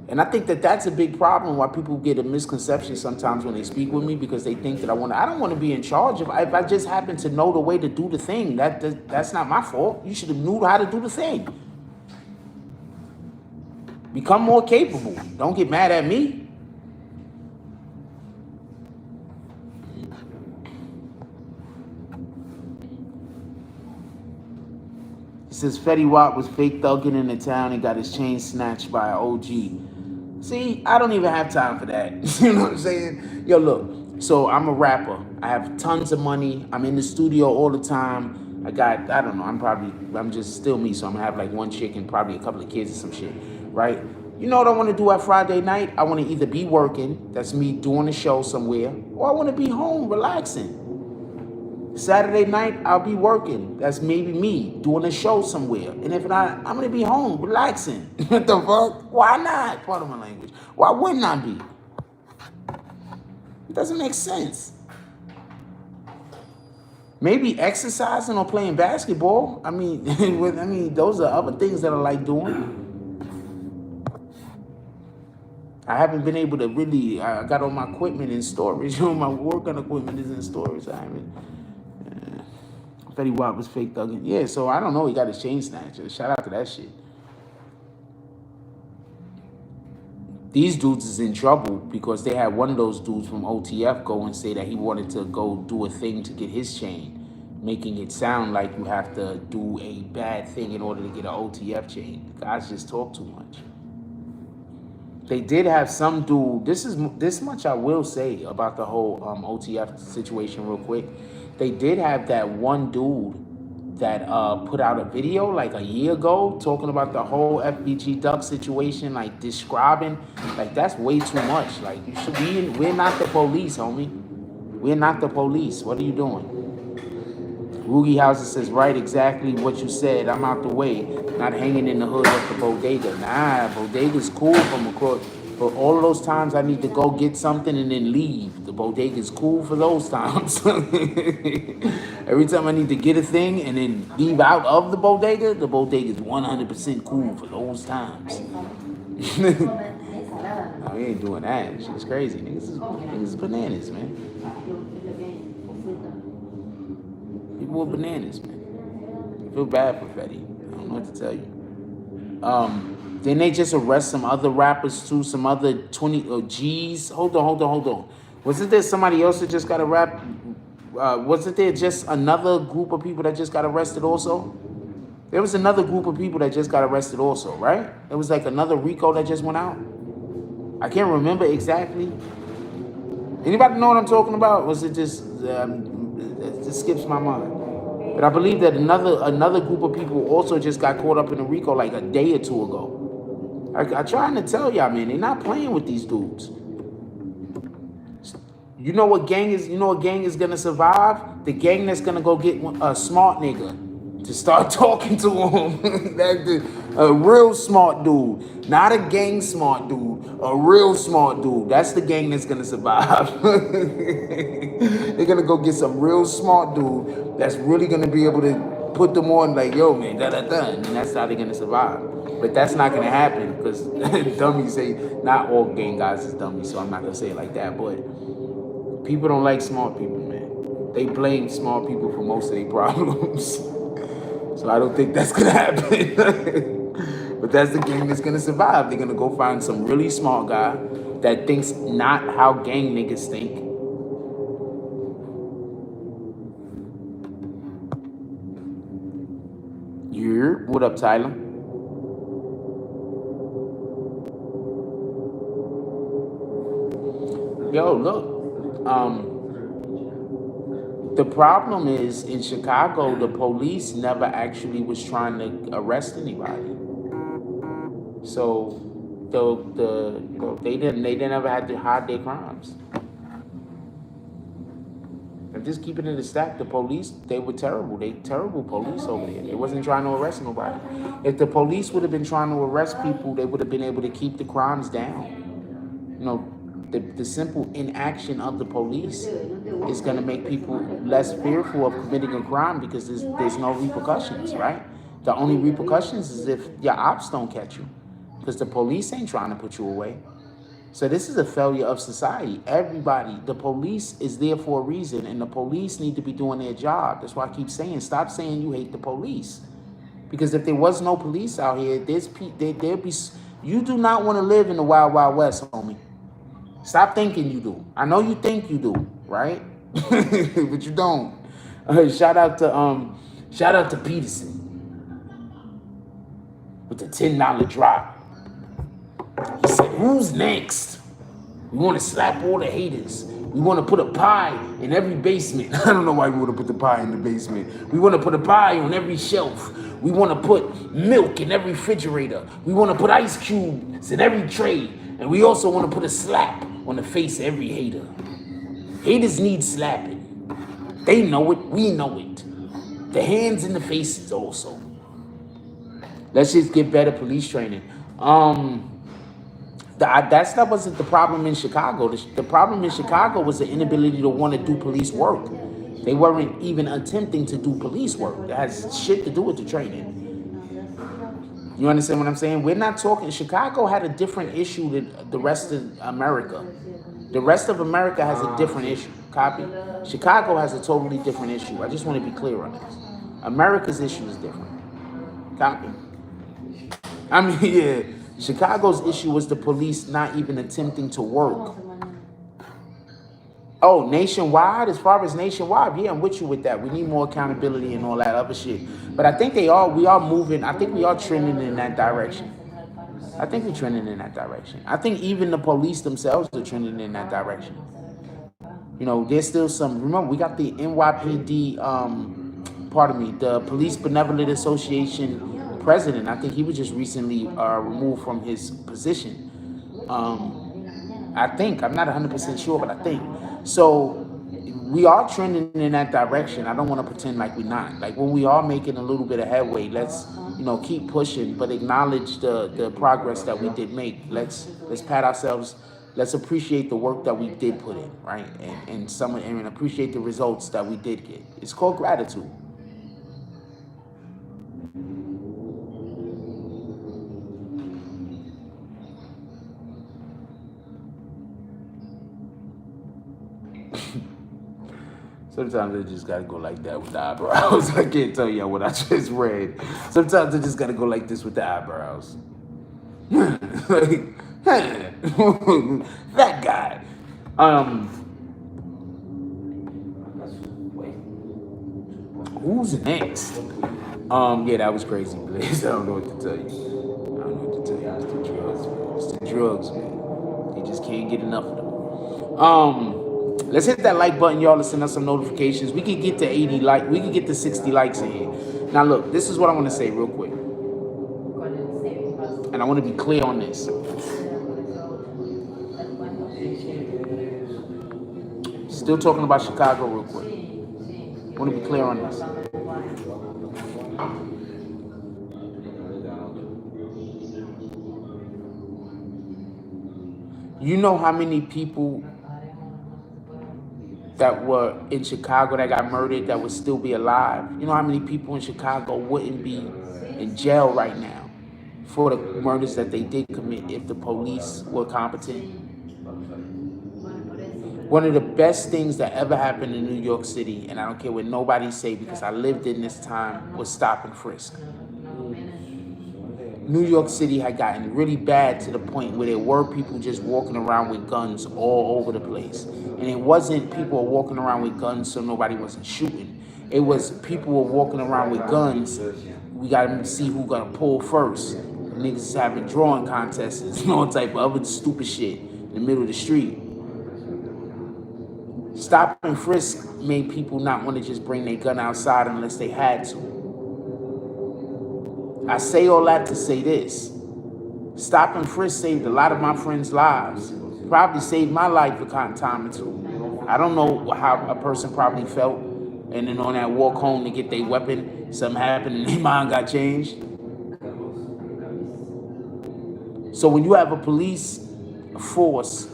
And I think that that's a big problem why people get a misconception sometimes when they speak with me, because they think that I don't want to be in charge of. If I just happen to know the way to do the thing, that's not my fault. You should have knew how to do the thing. Become more capable. Don't get mad at me. It says Fetty Wap was fake thugging in the town and got his chain snatched by an OG. See, I don't even have time for that. You know what I'm saying? Yo, look, so I'm a rapper. I have tons of money. I'm in the studio all the time. I don't know, I'm just still me, so I'm gonna have like one chick and probably a couple of kids or some shit, right? You know what I want to do at Friday night? I want to either be working, that's me doing a show somewhere, or I want to be home relaxing. Saturday night, I'll be working. That's maybe me doing a show somewhere. And if not, I'm going to be home relaxing. What the fuck? Why not? Pardon my language. Why wouldn't I be? It doesn't make sense. Maybe exercising or playing basketball. I mean, those are other things that I like doing. I haven't been able to really, I got all my equipment in storage. My working equipment is in storage. I haven't. Fetty Wap was fake thugging. Yeah, so I don't know. He got his chain snatched. Shout out to that shit. These dudes is in trouble because they had one of those dudes from OTF go and say that he wanted to go do a thing to get his chain, making it sound like you have to do a bad thing in order to get an OTF chain. The guys just talk too much. They did have some dude. This much I will say about the whole OTF situation real quick. They did have that one dude that put out a video like a year ago talking about the whole FBG Duck situation, like describing, like that's way too much. Like you should be. We're not the police, homie. We're not the police. What are you doing? Rugi Hauser says, right, exactly what you said. I'm out the way, not hanging in the hood of the bodega. Nah, bodega's cool from across. But all of those times I need to go get something and then leave. The bodega's cool for those times. Every time I need to get a thing and then leave out of the bodega is 100% cool for those times. No, we ain't doing that. Shit's crazy. Niggas is bananas, man. People are bananas, man. I feel bad for Fetty. I don't know what to tell you. Then they just arrest some other rappers too, some other 20 G's. Hold on. Wasn't there somebody else that just got wasn't there just another group of people that just got arrested also? There was another group of people that just got arrested also, right? It was like another Rico that just went out. I can't remember exactly. Anybody know what I'm talking about? Was it just it just skips my mind? But I believe that another group of people also just got caught up in a Rico like a day or two ago. I trying to tell y'all, man, they're not playing with these dudes. You know what gang is? You know what gang is gonna survive? The gang that's gonna go get a smart nigga to start talking to him. A real smart dude, not a gang smart dude. A real smart dude. That's the gang that's gonna survive. They're gonna go get some real smart dude that's really gonna be able to put them on like, yo, man, and that's how they're gonna survive. But that's not gonna happen because dummies say not all gang guys is dummies, so I'm not gonna say it like that. But people don't like smart people, man. They blame smart people for most of their problems. So I don't think that's gonna happen. But that's the gang that's gonna survive. They're gonna go find some really smart guy that thinks not how gang niggas think. What up, Tyler? Yo, look. The problem is in Chicago, the police never actually was trying to arrest anybody. So they didn't ever have to hide their crimes. I'm just keeping it a stack. The police, they were terrible. They terrible police over there. They wasn't trying to arrest nobody. If the police would have been trying to arrest people, they would have been able to keep the crimes down. You know, the simple inaction of the police is going to make people less fearful of committing a crime because there's no repercussions, right? The only repercussions is if your ops don't catch you because the police ain't trying to put you away. So this is a failure of society. Everybody, the police is there for a reason, and the police need to be doing their job. That's why I keep saying, stop saying you hate the police. Because if there was no police out here, there'd be. You do not want to live in the Wild Wild West, homie. Stop thinking you do. I know you think you do, right? But you don't. Shout out to Peterson with the $10 drop. He said, who's next? We want to slap all the haters. We want to put a pie in every basement. I don't know why we want to put the pie in the basement. We want to put a pie on every shelf. We want to put milk in every refrigerator. We want to put ice cubes in every tray. And we also want to put a slap on the face of every hater. Haters need slapping. They know it. We know it. The hands in the faces also. Let's just get better police training. That stuff wasn't the problem in Chicago. The problem in Chicago was the inability to want to do police work. They weren't even attempting to do police work. That has shit to do with the training. You understand what I'm saying? We're not talking. Chicago had a different issue than the rest of America. The rest of America has a different issue. Copy? Chicago has a totally different issue. I just want to be clear on this. America's issue is different. Copy? I mean, yeah. Chicago's issue was the police not even attempting to work. Oh, nationwide? As far as nationwide, yeah, I'm with you with that. We need more accountability and all that other shit. But I think we are moving, I think we are trending in that direction. I think we're trending in that direction. I think even the police themselves are trending in that direction. You know, there's still some. Remember, we got the NYPD. Pardon me, the Police Benevolent Association president. I think he was just recently removed from his position. I think I'm not 100% sure, but I think so. We are trending in that direction. I don't want to pretend like we're not. Like when we are making a little bit of headway, let's keep pushing, but acknowledge the progress that we did make. Let's pat ourselves. Let's appreciate the work that we did put in, right? And appreciate the results that we did get. It's called gratitude. Sometimes I just gotta go like that with the eyebrows. I can't tell you what I just read. Sometimes I just gotta go like this with the eyebrows. Like, that guy. Who's next? Yeah, that was crazy, Blaze. I don't know what to tell you. I don't know what to tell you. It's the drugs, man. It's the drugs, man. You just can't get enough of them. Let's hit that like button, y'all. Let's send us some notifications. We could get to 80 like. We could get to 60 likes in here. Now, look, this is what I want to say real quick, and I want to be clear on this. Still talking about Chicago real quick. I want to be clear on this. You know how many people that were in Chicago that got murdered that would still be alive? You know how many people in Chicago wouldn't be in jail right now for the murders that they did commit if the police were competent? One of the best things that ever happened in New York City, and I don't care what nobody say because I lived in this time, was stop and frisk. New York City had gotten really bad to the point where there were people just walking around with guns all over the place. And it wasn't people were walking around with guns so nobody wasn't shooting. It was people were walking around with guns. We got to see who gonna pull first. Niggas having drawing contests and all type of other stupid shit in the middle of the street. Stop and frisk made people not want to just bring their gun outside unless they had to. I say all that to say this. Stop and frisk saved a lot of my friends' lives. Probably saved my life a time or two. I don't know how a person probably felt, and then on that walk home to get their weapon, something happened and their mind got changed. So when you have a police force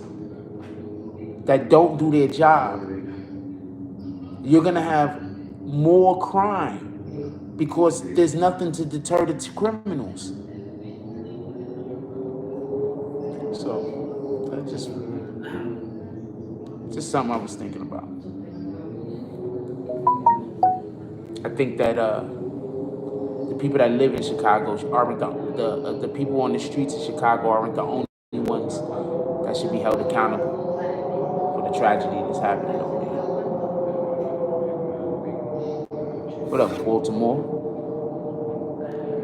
that don't do their job, you're gonna have more crime because there's nothing to deter the criminals. So that's just something I was thinking about. I think that the people that live in Chicago aren't the people on the streets of Chicago aren't the only ones that should be held accountable for the tragedy that's happening over there. What up, Baltimore?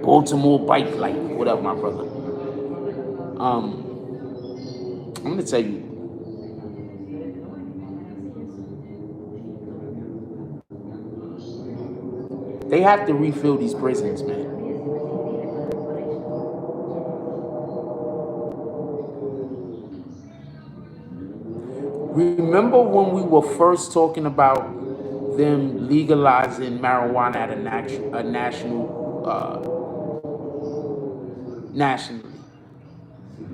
Baltimore bike light. What up, my brother? I'm gonna tell you. They have to refill these prisons, man. Remember when we were first talking about them legalizing marijuana at a nationally?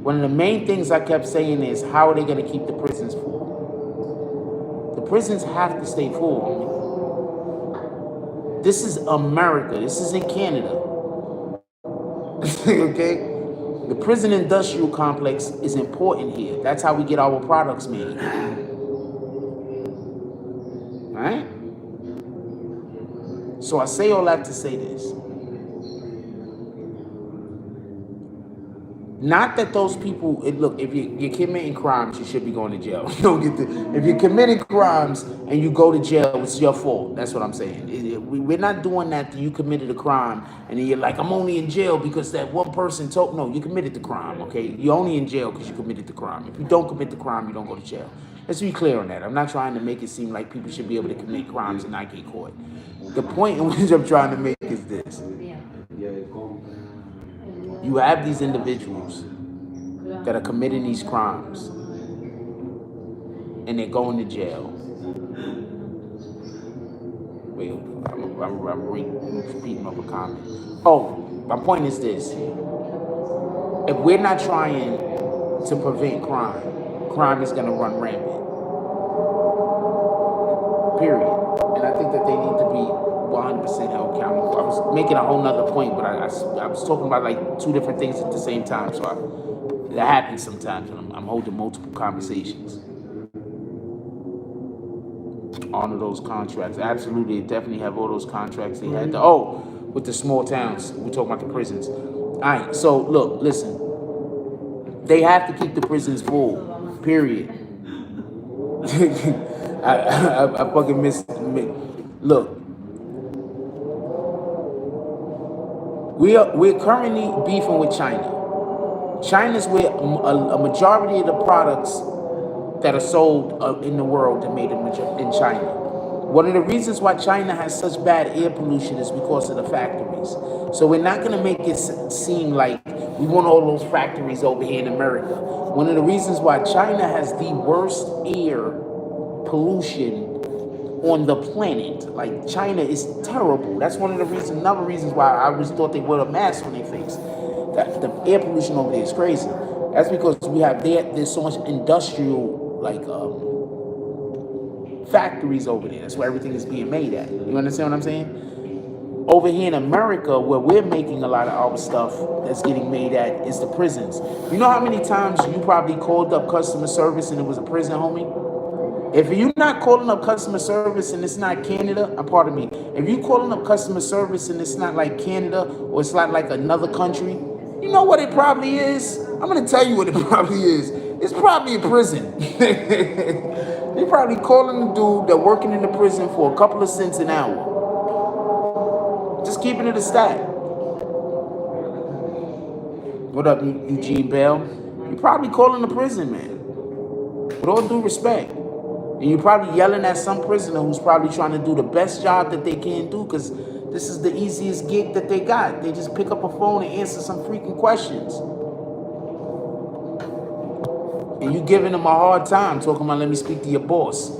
One of the main things I kept saying is, how are they going to keep the prisons full? The prisons have to stay full. This is America. This isn't Canada. Okay? The prison industrial complex is important here. That's how we get our products made. Right? So I say all that to say this. Not that those people, look, if you're committing crimes, you should be going to jail. You don't get to, if you're committing crimes and you go to jail, it's your fault. That's what I'm saying. We're not doing that. You committed a crime and then you're like, I'm only in jail because that one person told. No, you committed the crime, okay? You're only in jail because you committed the crime. If you don't commit the crime, you don't go to jail. Let's be clear on that. I'm not trying to make it seem like people should be able to commit crimes and not get caught. The point in which I'm trying to make is this. You have these individuals that are committing these crimes and they're going to jail. Wait, I'm repeating up a comment. Oh, my point is this. If we're not trying to prevent crime, crime is going to run rampant. Period. And I think that they need to be 100% held accountable. I was making a whole nother point, but I was talking about like two different things at the same time. So that happens sometimes when I'm holding multiple conversations. Honor those contracts. Absolutely, definitely have all those contracts they had. With the small towns. We're talking about the prisons. All right, so look, listen. They have to keep the prisons full. Period. I fucking missed. Look, we're currently beefing with China. China's where a majority of the products that are sold in the world are made in China. One of the reasons why China has such bad air pollution is because of the factories. So we're not going to make it seem like we want all those factories over here in America. One of the reasons why China has the worst air pollution on the planet. Like, China is terrible. That's one of the reasons, another reasons why I always thought they wear a mask on their face. That the air pollution over there is crazy. That's because there's so much industrial factories over there. That's where everything is being made at. You understand what I'm saying? Over here in America, where we're making a lot of our stuff that's getting made at is the prisons. You know how many times you probably called up customer service and it was a prison, homie? If you're not calling up customer service and it's not Canada, pardon me, if you're calling up customer service and it's not like Canada or it's not like another country, you know what it probably is? I'm going to tell you what it probably is. It's probably a prison. You're probably calling the dude that's working in the prison for a couple of cents an hour. Just keeping it a stat. What up, Eugene Bell? You're probably calling the prison, man. With all due respect. And you're probably yelling at some prisoner who's probably trying to do the best job that they can do because this is the easiest gig that they got. They just pick up a phone and answer some freaking questions. And you giving them a hard time talking about, let me speak to your boss.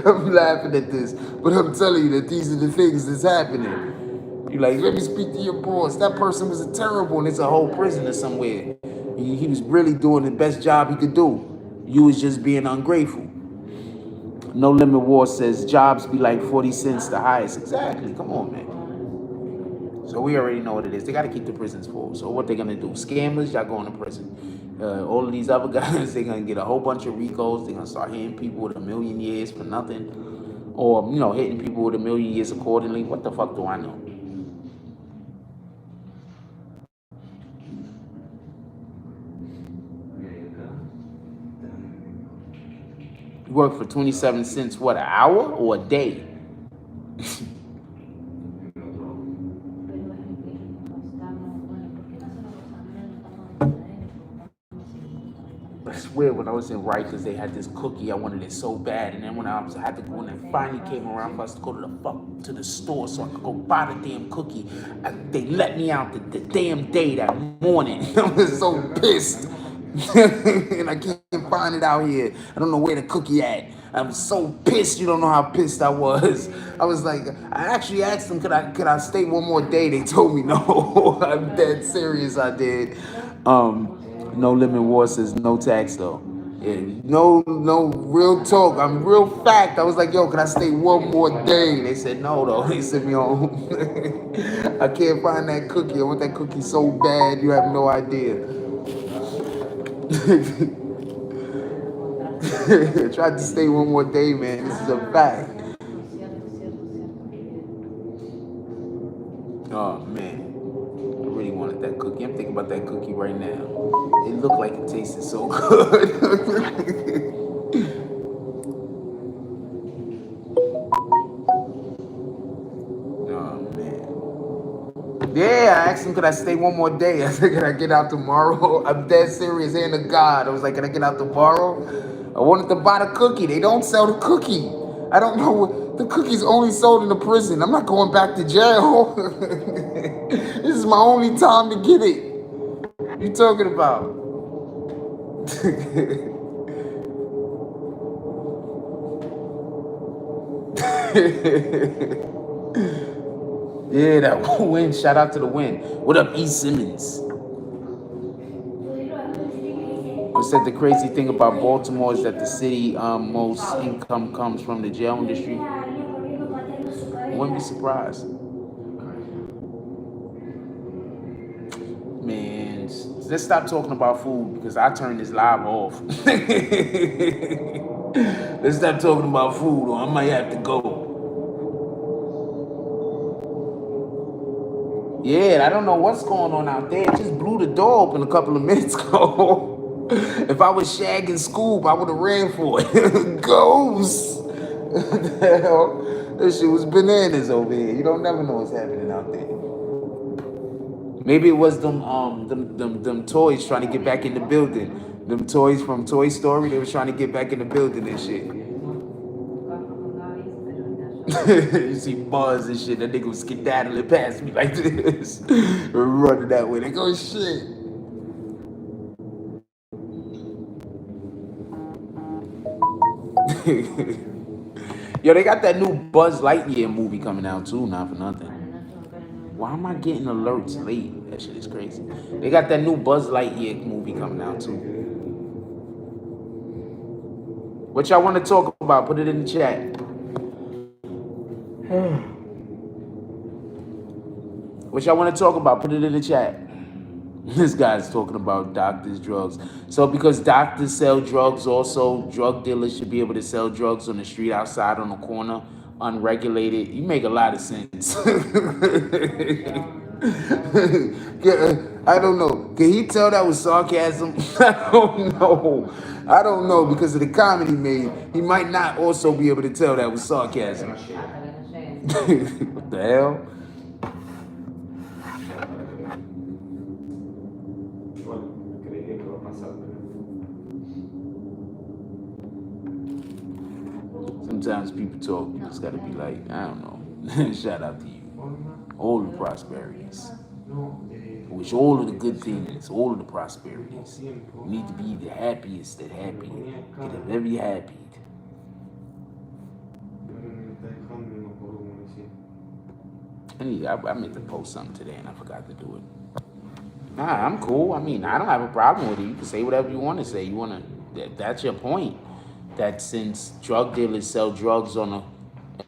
I'm laughing at this, but I'm telling you that these are the things that's happening. You're like, let me speak to your boss. That person was terrible, and it's a whole prisoner somewhere. He was really doing the best job he could do. You was just being ungrateful. No Limit War says jobs be like 40 cents the highest. Exactly. Come on, man. So we already know what it is. They got to keep the prisons full. So what they going to do? Scammers, y'all going to prison. All of these other guys, they're going to get a whole bunch of Ricos. They're going to start hitting people with 1,000,000 years for nothing. Or, hitting people with 1,000,000 years accordingly. What the fuck do I know? You work for 27 cents, what, an hour or a day? I swear when I was in Rikers, they had this cookie. I wanted it so bad. And then when I had to go, and it finally came around for us to go to the store so I could go buy the damn cookie, they let me out the damn day that morning. I was so pissed. And I can't find it out here. I don't know where the cookie at. I was so pissed. You don't know how pissed I was. I was like, I actually asked them, could I stay one more day? They told me no. I'm dead serious. I did. No Limit War says no tax though. Yeah, no, real talk. I'm real fact. I was like, yo, can I stay one more day? They said no though. They sent me home. I can't find that cookie. I want that cookie so bad. You have no idea. Tried to stay one more day, man. This is a fact. Oh man, I tasted so good. Oh man. Yeah, I asked him, could I stay one more day? I said, can I get out tomorrow? I'm dead serious, hand to God. I was like, can I get out tomorrow? I wanted to buy the cookie. They don't sell the cookie. I don't know what the cookie's only sold in the prison. I'm not going back to jail. This is my only time to get it. You talking about? Yeah, that win. Shout out to the win. What up, E. Simmons? I said the crazy thing about Baltimore is that the city most income comes from the jail industry. Wouldn't be surprised. Man, let's stop talking about food because I turned this live off. Let's stop talking about food or I might have to go. Yeah, I don't know what's going on out there. It just blew the door open a couple of minutes ago. If I was shagging Scoob, I would have ran for it. Ghosts! What the hell? This shit was bananas over here. You don't never know what's happening out there. Maybe it was them toys trying to get back in the building. Them toys from Toy Story, they was trying to get back in the building and shit. You see Buzz and shit, that nigga was skedaddling past me like this. Running that way. They go, shit. Yo, they got that new Buzz Lightyear movie coming out too, not for nothing. Why am I getting alerts late? That shit is crazy. They got that new Buzz Lightyear movie coming out too. What y'all want to talk about? Put it in the chat. What y'all want to talk about? Put it in the chat. This guy's talking about doctors, drugs. So because doctors sell drugs, also drug dealers should be able to sell drugs on the street outside on the corner, unregulated. You make a lot of sense. I don't know. Can he tell that was sarcasm? I don't know. I don't know because of the comment he made. He might not also be able to tell that was sarcasm. What the hell? Sometimes people talk, you just gotta be like, I don't know. Shout out to you. All the prosperities. I wish all of the good things, all of the prosperities. You need to be the happiest that happy. Get them very happy. I meant to post something today and I forgot to do it. Nah, I'm cool. I mean, I don't have a problem with it. You can say whatever you want to say. That's your point. That since drug dealers sell drugs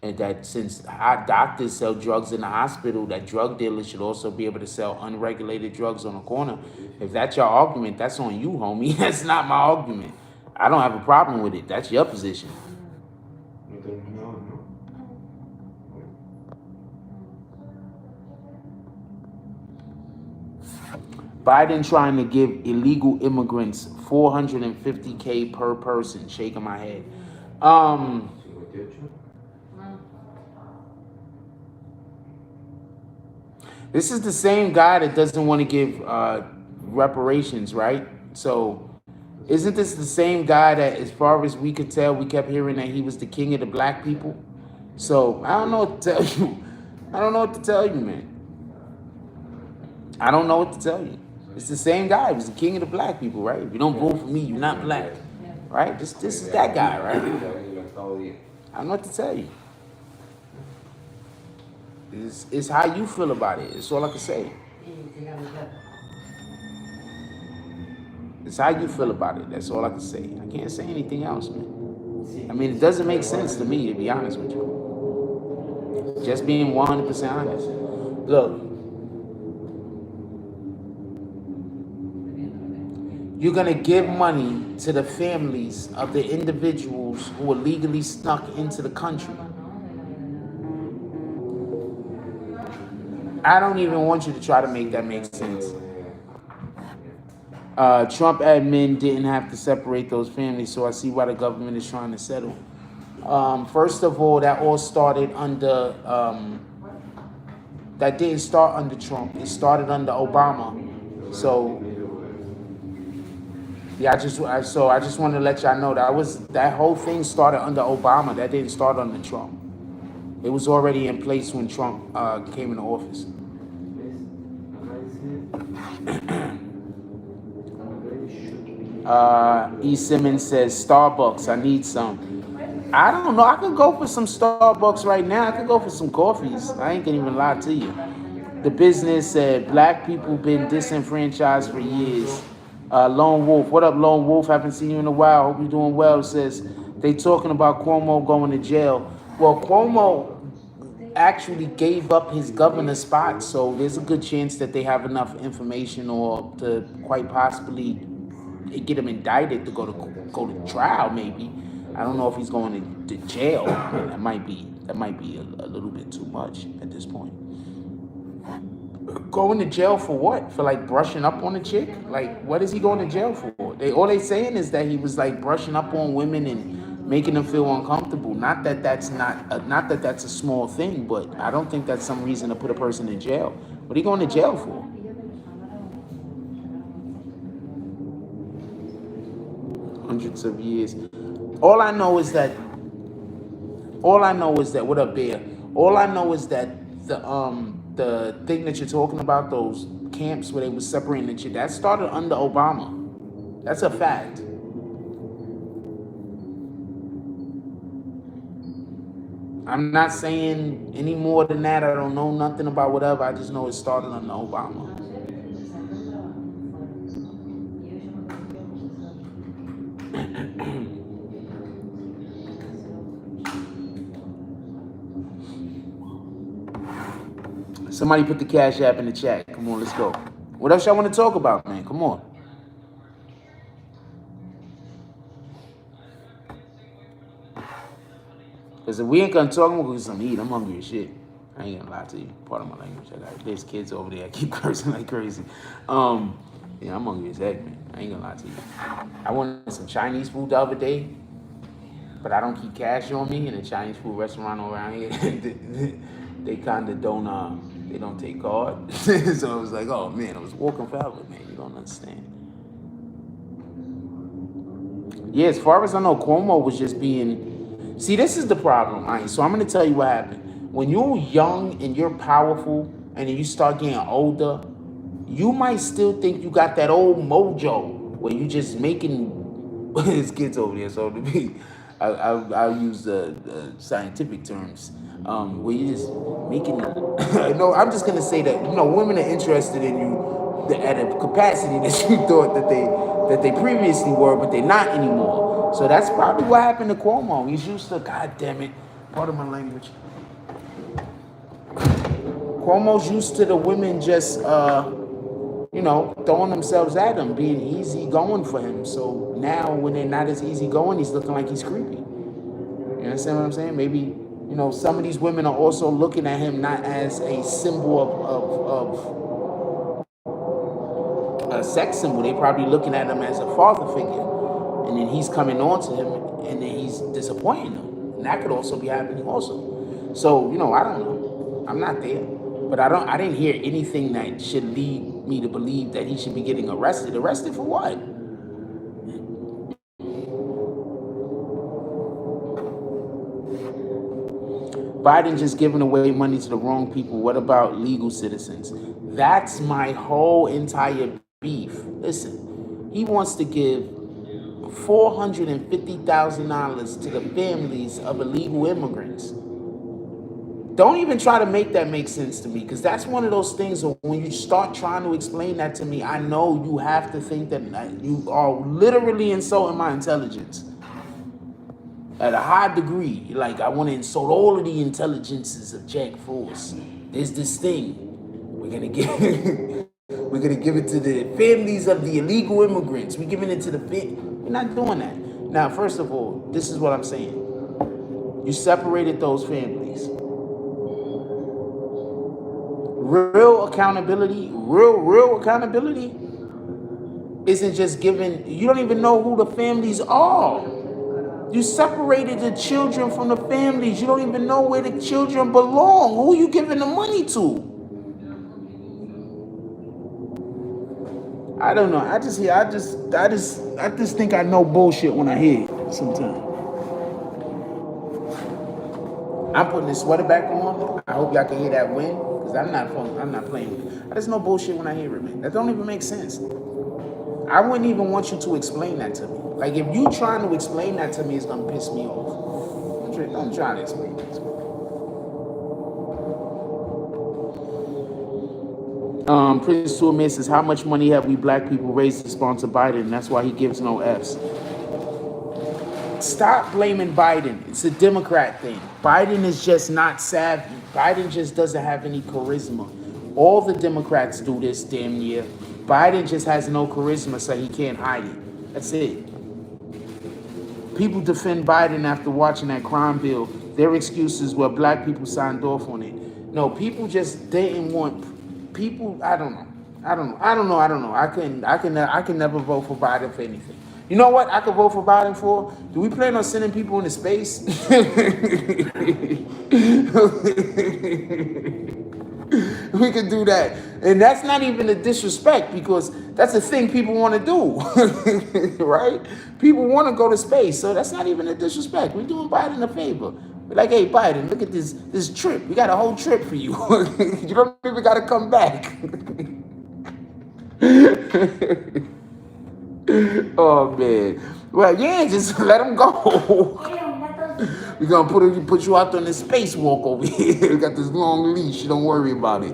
that since doctors sell drugs in the hospital, that drug dealers should also be able to sell unregulated drugs on the corner. If that's your argument, that's on you, homie. That's not my argument. I don't have a problem with it. That's your position. Biden trying to give illegal immigrants $450K per person. Shaking my head. This is the same guy that doesn't want to give reparations, right? So isn't this the same guy that, as far as we could tell, we kept hearing that he was the king of the black people? So I don't know what to tell you. I don't know what to tell you, man. I don't know what to tell you. It's the same guy. He was the king of the black people, right? If you don't vote for me, you're not black, right? This is that guy, right? I don't know what to tell you. It's how you feel about it. It's all I can say. It's how you feel about it. That's all I can say. I can't say anything else, man. I mean, it doesn't make sense to me, to be honest with you. Just being 100% honest. Look. You're going to give money to the families of the individuals who are legally snuck into the country. I don't even want you to try to make that make sense. Trump admin didn't have to separate those families, so I see why the government is trying to settle. First of all, that all started under, that didn't start under Trump. It started under Obama. So, yeah, I just want to let y'all know that whole thing started under Obama. That didn't start under Trump. It was already in place when Trump came into office. E. Simmons says, Starbucks, I need some. I don't know. I could go for some Starbucks right now. I could go for some coffees. I ain't gonna even lie to you. The business said, black people been disenfranchised for years. Lone Wolf, what up, Lone Wolf? Haven't seen you in a while. Hope you're doing well. Says, they talking about Cuomo going to jail. Well, Cuomo actually gave up his governor spot, so there's a good chance that they have enough information or to quite possibly get him indicted to go to trial. Maybe I don't know if he's going to jail. That might be a little bit too much at this point. Going to jail for what? For like brushing up on a chick? Like, what is he going to jail for? All they saying is that he was like brushing up on women and making them feel uncomfortable. Not that that's a small thing, but I don't think that's some reason to put a person in jail. What are you going to jail for? Hundreds of years. All I know is that. What up, Bear? All I know is that the thing that you're talking about, those camps where they were separating the shit, that started under Obama. That's a fact. I'm not saying any more than that. I don't know nothing about whatever. I just know it started under Obama. Somebody put the Cash App in the chat. Come on, let's go. What else y'all want to talk about, man? Come on. Because if we ain't gonna talk, I'm gonna go get some eat. I'm hungry as shit. I ain't gonna lie to you. Part of my language. There's kids over there. I keep cursing like crazy. Yeah, I'm hungry as heck, man. I ain't gonna lie to you. I wanted some Chinese food the other day, but I don't keep cash on me. In a Chinese food restaurant around here, they kind of don't. They don't take card. So I was like, oh man, I was walking forever, man. You don't understand. Yeah, as far as I know, Cuomo was just being. See, this is the problem. All right, so I'm gonna tell you what happened. When you're young and you're powerful, and then you start getting older, you might still think you got that old mojo where you just making his kids over there. So to me, I'll use the scientific terms. Where you just making no, I'm just gonna say that women are interested in you at a capacity that you thought that they previously were, but they're not anymore. So that's probably what happened to Cuomo. He's used to, God damn it, pardon my language. Cuomo's used to the women just throwing themselves at him, being easy going for him. So now when they're not as easy going, he's looking like he's creepy. You understand what I'm saying? Maybe some of these women are also looking at him not as a symbol of a sex symbol. They're probably looking at him as a father figure. And then he's coming on to him and then he's disappointing them. And that could also be happening also. So, I don't know. I'm not there. But I didn't hear anything that should lead me to believe that he should be getting arrested. Arrested for what? Biden just giving away money to the wrong people. What about legal citizens? That's my whole entire beef. Listen, he wants to give $450,000 to the families of illegal immigrants. Don't even try to make that make sense to me, because that's one of those things where when you start trying to explain that to me, I know you have to think that you are literally insulting my intelligence. At a high degree, like I want to insult all of the intelligences of Jack Force. There's this thing we're gonna give it to the families of the illegal immigrants. We're giving it to we're not doing that. Now, first of all, this is what I'm saying. You separated those families. Real accountability. isn't just given. You don't even know who the families are. You separated the children from the families. You don't even know where the children belong. Who are you giving the money to? I don't know. I just think I know bullshit when I hear it sometimes. I'm putting this sweater back on. I hope y'all can hear that wind, because I'm not playing. I just know bullshit when I hear it, man. That don't even make sense. I wouldn't even want you to explain that to me. Like, if you trying to explain that to me, it's gonna piss me off. Don't try to explain that to me. Prince Tourman says, how much money have we black people raised to sponsor Biden? That's why he gives no Fs. Stop blaming Biden. It's a Democrat thing. Biden is just not savvy. Biden just doesn't have any charisma. All the Democrats do this damn near. Biden just has no charisma, so he can't hide it. That's it. People defend Biden after watching that crime bill. Their excuses were black people signed off on it. No, people just didn't want people. I don't know. I can never vote for Biden for anything. You know what I could vote for Biden for? Do we plan on sending people into space? We could do that. And that's not even a disrespect, because that's the thing people want to do. Right? People want to go to space, so that's not even a disrespect. We're doing Biden a favor. We're like, hey, Biden, look at this trip. We got a whole trip for you. You don't even got to come back. Oh, man. Well, yeah, just let him go. We're going to put you out on this spacewalk over here. We got this long leash. Don't worry about it.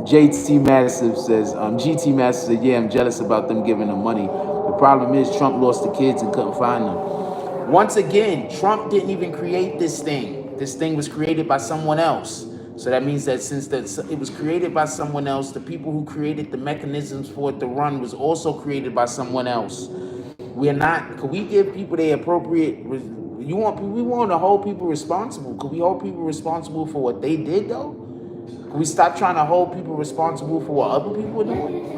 GT Massive says, yeah, I'm jealous about them giving them money. The problem is Trump lost the kids and couldn't find them. Once again, Trump didn't even create this thing. This thing was created by someone else. So that means that since it was created by someone else, the people who created the mechanisms for it to run was also created by someone else. Could we give people the appropriate, we want to hold people responsible. Could we hold people responsible for what they did, though? Could we stop trying to hold people responsible for what other people are doing?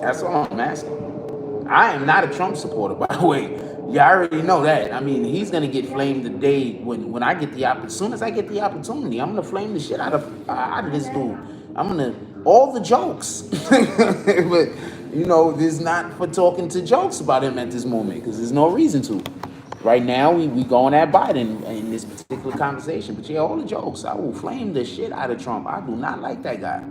That's all I'm asking. I am not a Trump supporter, by the way. You already know that. I mean, he's gonna get flamed the day when I get the opportunity. As soon as I get the opportunity, I'm gonna flame the shit out of this dude. I'm gonna all the jokes, but you know, there's not for talking to jokes about him at this moment, because there's no reason to. Right now, we going at Biden in this particular conversation. But yeah, all the jokes, I will flame the shit out of Trump. I do not like that guy.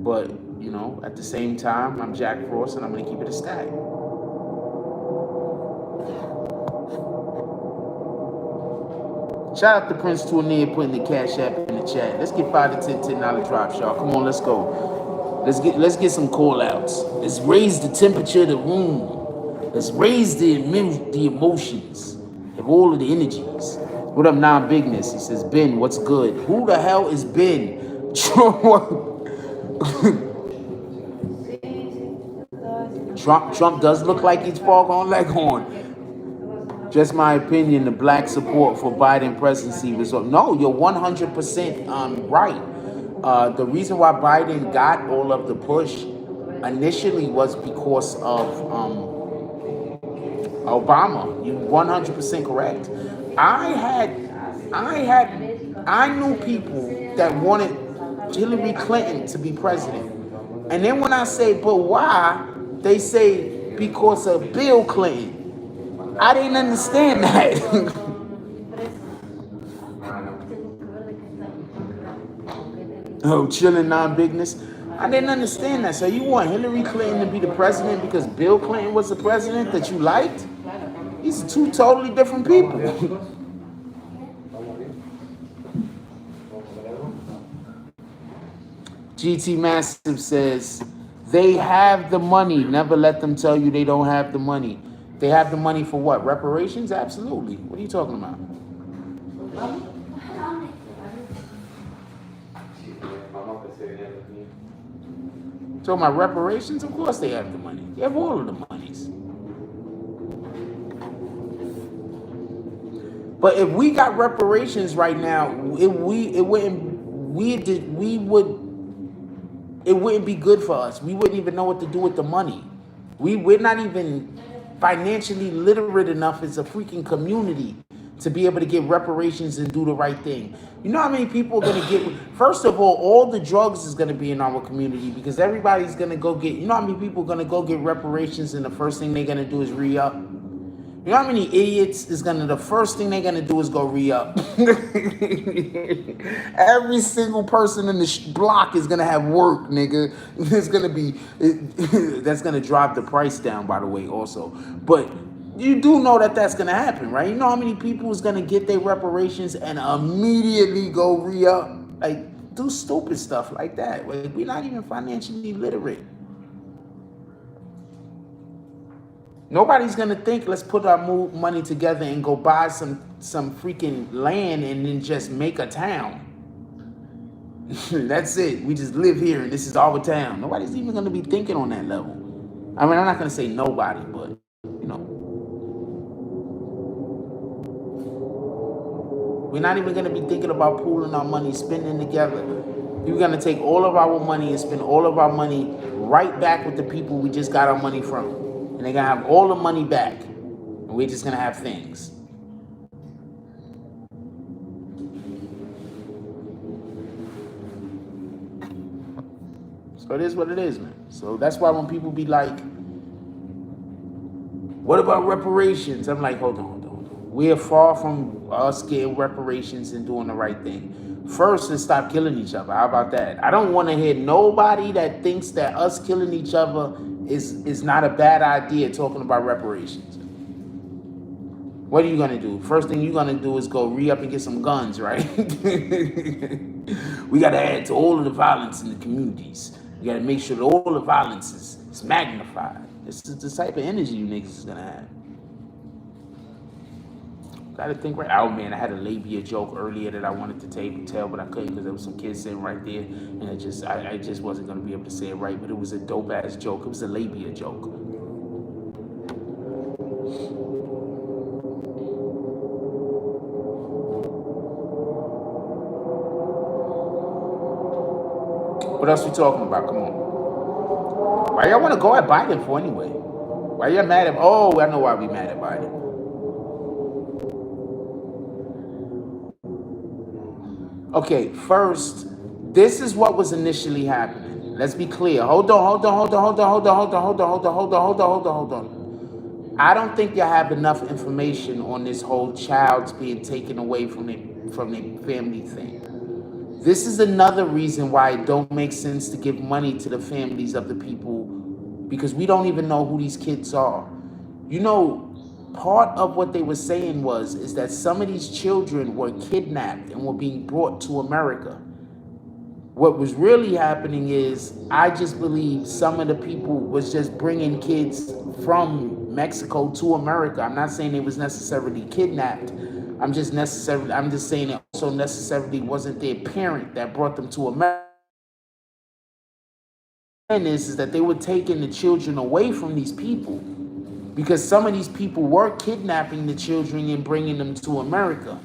But you know, at the same time, I'm Jack Frost, and I'm gonna keep it a stack. Shout out to Prince Tournier putting the Cash App in the chat. Let's get 5 to 10 $10 drops, y'all. Come on, let's go. Let's get some call outs. Let's raise the temperature of the room. Let's raise the emotions of all of the energies. What up, non-bigness? He says, Ben, what's good? Who the hell is Ben? Trump does look like he's foghorn leghorn. Just my opinion, the black support for Biden presidency was no, you're 100% right. The reason why Biden got all of the push initially was because of Obama. You're 100% correct. I knew people that wanted Hillary Clinton to be president. And then when I say, but why? They say because of Bill Clinton. I didn't understand that. Oh, chilling non-bigness. I didn't understand that. So you want Hillary Clinton to be the president because Bill Clinton was the president that you liked? These are two totally different people. GT Massive says, they have the money. Never let them tell you they don't have the money. They have the money for what? Reparations? Absolutely. What are you talking about? Talking about reparations? Of course they have the money. They have all of the monies. But if we got reparations right now, it wouldn't be good for us. We wouldn't even know what to do with the money. We're not even financially literate enough as a freaking community to be able to get reparations and do the right thing. You know how many people are gonna get? First of all the drugs is gonna be in our community because everybody's gonna go get. You know how many people are gonna go get reparations and the first thing they're gonna do is re-up. You know how many idiots is the first thing they're gonna do is go re-up. Every single person in the block is gonna have work, nigga. It's gonna be, that's gonna drive the price down, by the way, also. But you do know that that's gonna happen, right? You know how many people is gonna get their reparations and immediately go re-up? Like, do stupid stuff like that. Like, we're not even financially literate. Nobody's gonna think, let's put our money together and go buy some freaking land and then just make a town. That's it. We just live here and this is our town. Nobody's even gonna be thinking on that level. I mean, I'm not gonna say nobody, but you know, we're not even gonna be thinking about pooling our money, spending together. We're gonna take all of our money and spend all of our money right back with the people we just got our money from. And they're gonna have all the money back. And we're just gonna have things. So it is what it is, man. So that's why when people be like, what about reparations? I'm like, hold on. We're far from us getting reparations and doing the right thing. First, let's stop killing each other. How about that? I don't want to hear nobody that thinks that us killing each other is not a bad idea talking about reparations. What are you gonna do? First thing you're gonna do is go re-up and get some guns, right? We gotta add to all of the violence in the communities. We gotta make sure that all the violence is magnified. This is the type of energy you niggas is gonna have. Gotta think right. Oh man, I had a labia joke earlier that I wanted to tell, but I couldn't because there was some kids sitting right there, and I just wasn't gonna be able to say it right. But it was a dope ass joke. It was a labia joke. What else we talking about? Come on. Why y'all want to go at Biden for anyway? Why y'all mad at? Oh, I know why we mad at Biden. Okay, first, this is what was initially happening. Let's be clear. Hold on. I don't think y'all have enough information on this whole child's being taken away from their family thing. This is another reason why it don't make sense to give money to the families of the people, because we don't even know who these kids are. You know, part of what they were saying is that some of these children were kidnapped and were being brought to America. What was really happening is, I just believe some of the people was just bringing kids from Mexico to America. I'm not saying they was necessarily kidnapped. I'm just saying it also necessarily wasn't their parent that brought them to America. And is that they were taking the children away from these people, because some of these people were kidnapping the children and bringing them to America.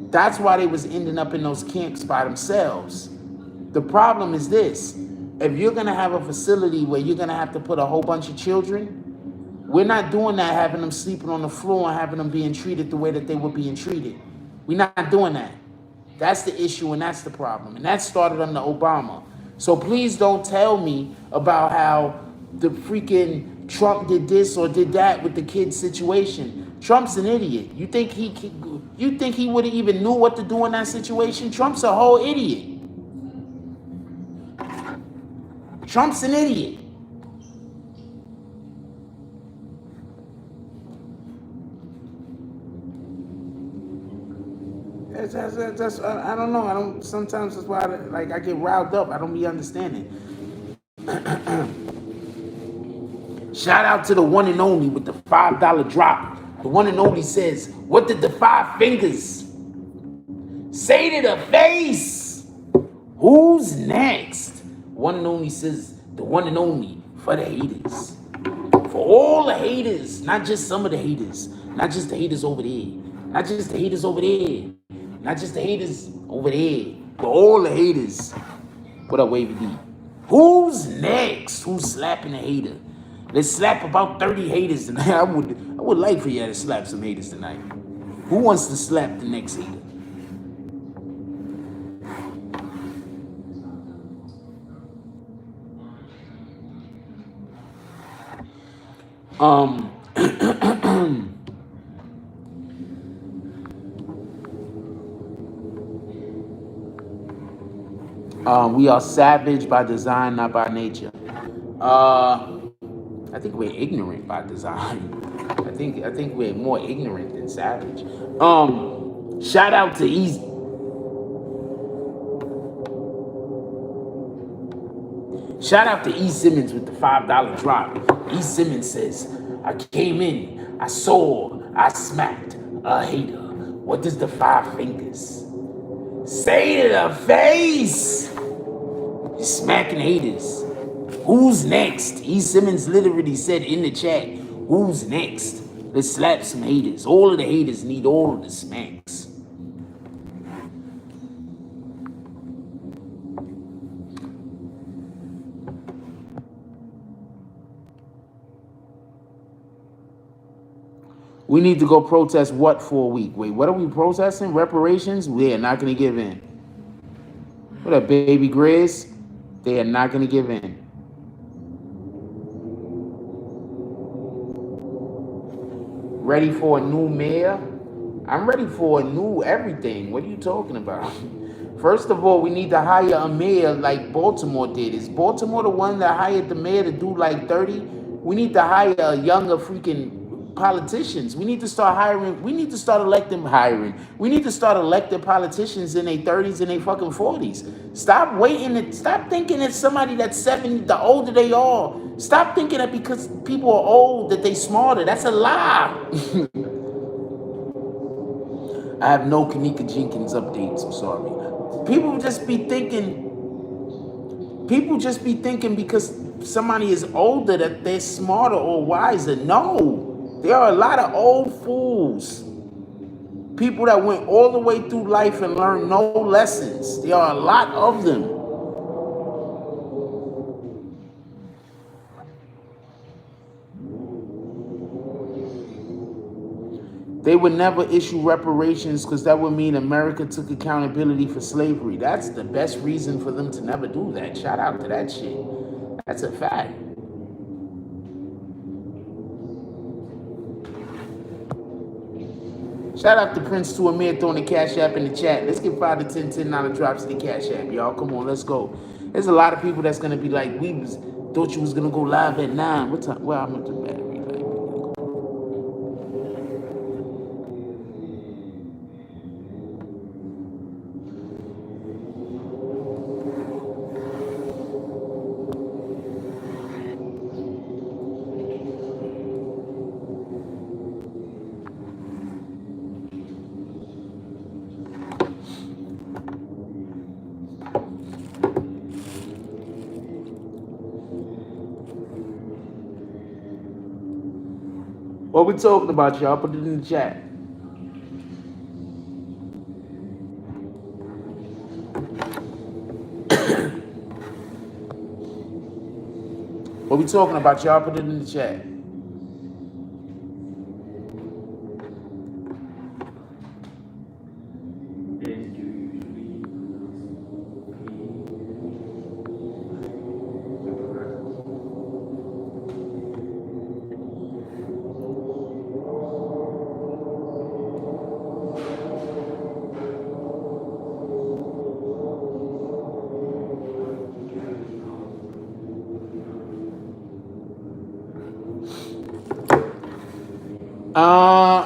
That's why they was ending up in those camps by themselves. The problem is this: if you're gonna have a facility where you're gonna have to put a whole bunch of children, we're not doing that, having them sleeping on the floor and having them being treated the way that they were being treated. We're not doing that. That's the issue, and that's the problem. And that started under Obama. So please don't tell me about how the freaking Trump did this or did that with the kid situation. Trump's an idiot. You think he would have even knew what to do in that situation? Trump's a whole idiot. Trump's an idiot. I don't know. Sometimes that's why I get riled up. I don't be understanding. Shout out to the one and only with the $5 drop. The one and only says, what did the 5 fingers say to the face? Who's next? One and only says, the one and only for the haters. For all the haters, not just some of the haters, not just the haters over there, not just the haters over there, not just the haters over there, but all the haters. What up, Wavy D? Who's next? Who's slapping a hater? Let's slap about 30 haters tonight. I would like for you to slap some haters tonight. Who wants to slap the next hater? We are savage by design, not by nature. I think we're ignorant by design. I think we're more ignorant than savage. Shout out to Easy. Shout out to E. Simmons with the $5 drop. E. Simmons says, I came in, I saw, I smacked a hater. What does the 5 fingers say to the face? You're smacking haters. Who's next? E. Simmons literally said in the chat, who's next? Let's slap some haters. All of the haters need all of the smacks. We need to go protest what for a week? Wait, what are we protesting? Reparations? We are not going to give in. What up, baby Grizz? They are not going to give in. Ready for a new mayor? I'm ready for a new everything. What are you talking about? First of all, we need to hire a mayor like Baltimore did. Is Baltimore the one that hired the mayor to do like 30? We need to hire a younger freaking politicians. We need to start hiring. We need to start hiring. We need to start electing politicians in their 30s and their fucking 40s. Stop waiting. Stop thinking that somebody that's 70, the older they are. Stop thinking that because people are old that they smarter. That's a lie. I have no Kanika Jenkins updates. I'm sorry. People just be thinking because somebody is older that they're smarter or wiser. No. There are a lot of old fools. People that went all the way through life and learned no lessons. There are a lot of them. They would never issue reparations because that would mean America took accountability for slavery. That's the best reason for them to never do that. Shout out to that shit. That's a fact. Shout out to Prince to Amir throwing the Cash App in the chat. Let's get 5 to 10 $10 drops in the Cash App, y'all. Come on, let's go. There's a lot of people that's gonna be like, thought you was gonna go live at 9. What time? Well, I'm at the battery. What we talking about, y'all? Put it in the chat. What we talking about, y'all? Put it in the chat.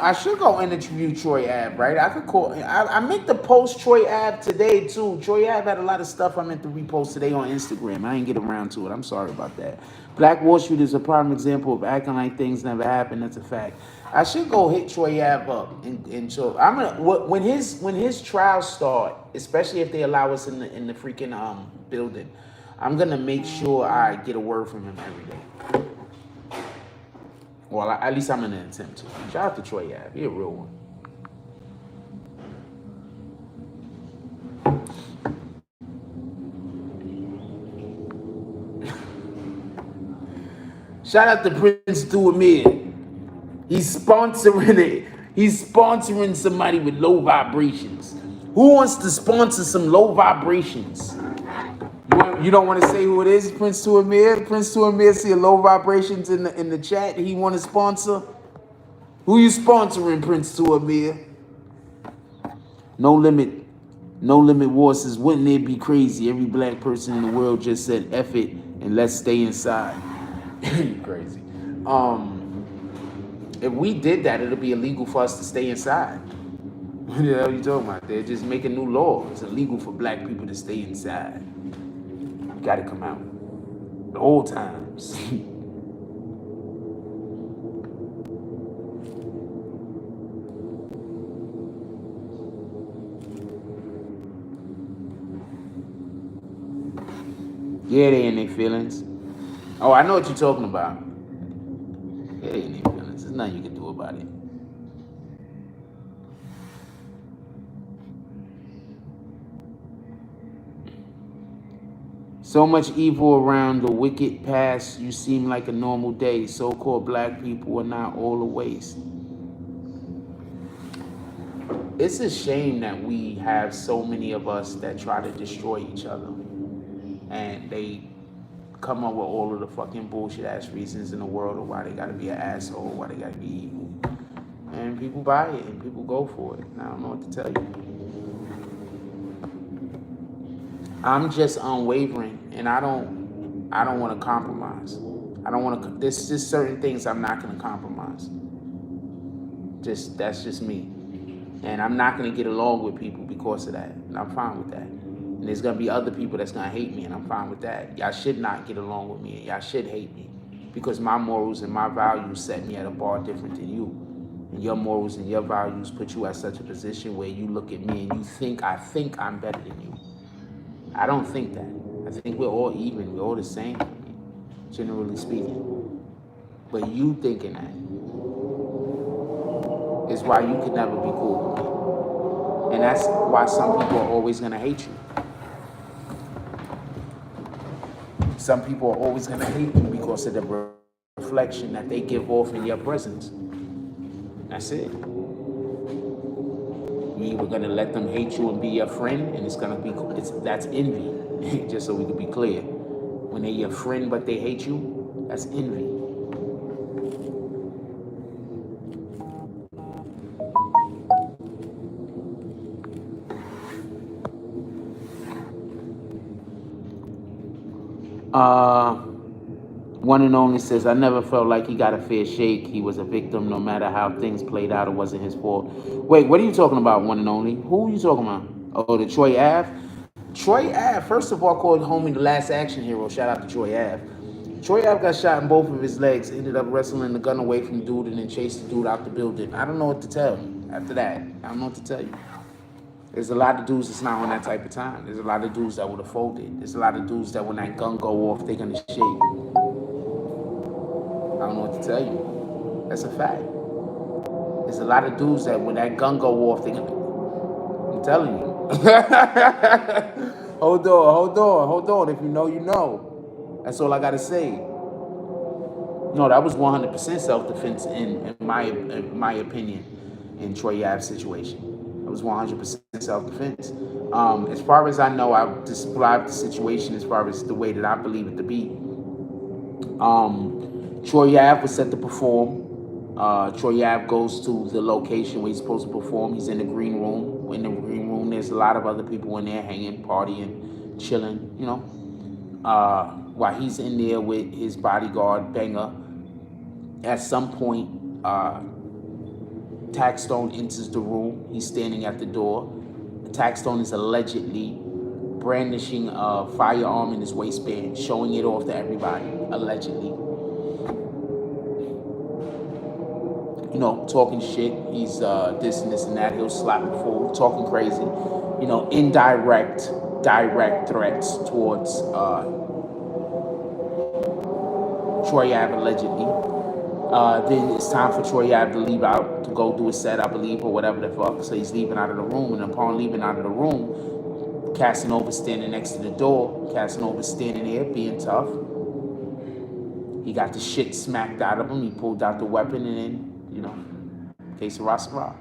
I should go interview Troy Ave, right? I could call. I meant to post Troy Ave today too. Troy Ave had a lot of stuff I meant to repost today on Instagram. I didn't get around to it. I'm sorry about that. Black Wall Street is a prime example of acting like things never happened. That's a fact. I should go hit Troy Ave up and so I'm gonna when his trials start, especially if they allow us in the freaking building. I'm gonna make sure I get a word from him every day. Well, at least I'm in an attempt to. Shout out to Troy Ave. He a real one. Shout out to Prince Duamir. He's sponsoring it. He's sponsoring somebody with low vibrations. Who wants to sponsor some low vibrations? You don't want to say who it is, Prince Duamir? Prince Duamir see a low vibrations in the chat. He want to sponsor. Who you sponsoring, Prince Duamir? No limit. No limit war says, wouldn't it be crazy? Every black person in the world just said F it and let's stay inside. Crazy. If we did that, it'll be illegal for us to stay inside. What the hell are you talking about? They're just making new law. It's illegal for black people to stay inside. You gotta come out. The old times. Yeah, they in their feelings. Oh, I know what you're talking about. Yeah, they in their feelings. There's nothing you can do about it. So much evil around the wicked past, you seem like a normal day. So-called black people are not all a waste. It's a shame that we have so many of us that try to destroy each other. And they come up with all of the fucking bullshit ass reasons in the world of why they gotta be an asshole, why they gotta be evil. And people buy it and people go for it. I don't know what to tell you. I'm just unwavering, and I don't want to compromise. I don't want to. There's just certain things I'm not going to compromise. That's just me, and I'm not going to get along with people because of that, and I'm fine with that. And there's going to be other people that's going to hate me, and I'm fine with that. Y'all should not get along with me, and y'all should hate me, because my morals and my values set me at a bar different than you. And your morals and your values put you at such a position where you look at me and you think I'm better than you. I don't think that. I think we're all even. We're all the same, generally speaking. But you thinking that is why you could never be cool with me. And that's why some people are always going to hate you. Some people are always going to hate you because of the reflection that they give off in your presence. That's it. You either gonna let them hate you and be your friend, and that's envy. Just so we can be clear, when they're your friend but they hate you, that's envy. One and only says, I never felt like he got a fair shake. He was a victim no matter how things played out. It wasn't his fault. Wait, what are you talking about, one and only? Who are you talking about? Oh, the Troy Ave? Troy Ave, first of all, called homie the last action hero. Shout out to Troy Ave. Troy Ave got shot in both of his legs, ended up wrestling the gun away from dude and then chased the dude out the building. I don't know what to tell you after that. I don't know what to tell you. There's a lot of dudes that's not on that type of time. There's a lot of dudes that would have folded. There's a lot of dudes that when that gun go off, they're gonna shake. I don't know what to tell you. That's a fact. There's a lot of dudes that when that gun go off, they're gonna... I'm telling you. Hold on. If you know, you know. That's all I gotta say. No, that was 100% self-defense in my opinion, in Troy Ave's situation. It was 100% self-defense. As far as I know, I've described the situation as far as the way that I believe it to be. Troy Ave was set to perform. Troy Ave goes to the location where he's supposed to perform. He's in the green room. In the green room, there's a lot of other people in there hanging, partying, chilling, you know. While he's in there with his bodyguard, Banger, at some point, Taxstone enters the room. He's standing at the door. Taxstone is allegedly brandishing a firearm in his waistband, showing it off to everybody, allegedly. You know, talking shit. He's this and this and that. He'll slap a fool, talking crazy. You know, indirect, direct threats towards Troy Ave, allegedly. Then it's time for Troy Ave to leave out to go do his set, I believe, or whatever the fuck. So he's leaving out of the room, and upon leaving out of the room, Casanova's standing next to the door. Casanova's standing there being tough. He got the shit smacked out of him. He pulled out the weapon, and then, you know, case of Rasa.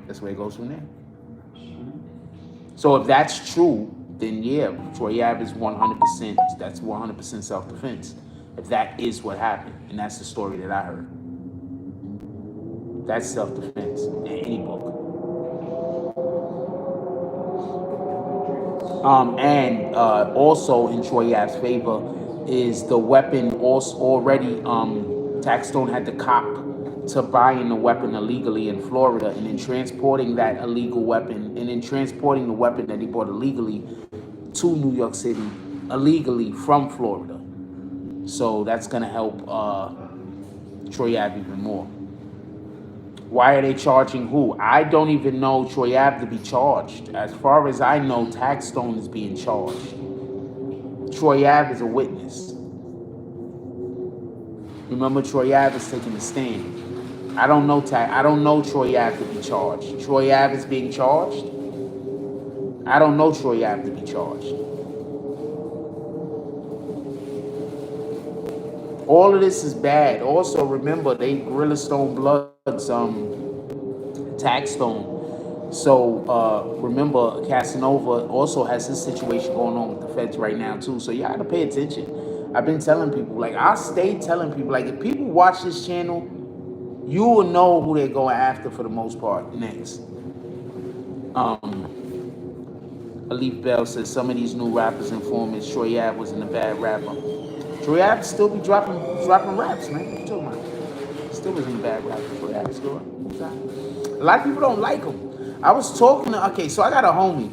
That's where it goes from there. So if that's true, then yeah, Troy Ave is 100%. That's 100% self-defense. If that is what happened, and that's the story that I heard. That's self-defense in any book. And also in Troy Ave's favor is the weapon also already, Taxstone had the cop to buying the weapon illegally in Florida and then transporting that illegal weapon and then transporting the weapon that he bought illegally to New York City illegally from Florida. So that's gonna help Troy Ave even more. Why are they charging who? I don't even know Troy Ave to be charged. As far as I know, Taxstone is being charged. Troy Ave is a witness. Remember, Troy Ave is taking the stand. I don't know Troy Ave to be charged. Troy Ave is being charged. I don't know Troy Ave to be charged. All of this is bad. Also, remember, they Gorilla Stone Bloods, Taxstone. So, remember, Casanova also has his situation going on with the feds right now, too. So, you got to pay attention. I've been telling people, like, I stay telling people, like, if people watch this channel, you will know who they're going after for the most part next. Alif Bell says some of these new rappers informants, Troy Ave wasn't a bad rapper. Troy Ave still be dropping raps, man. What you talking about? Still wasn't a bad rapper. Troy Ave still. A lot of people don't like him. I was talking to, okay, so I got a homie.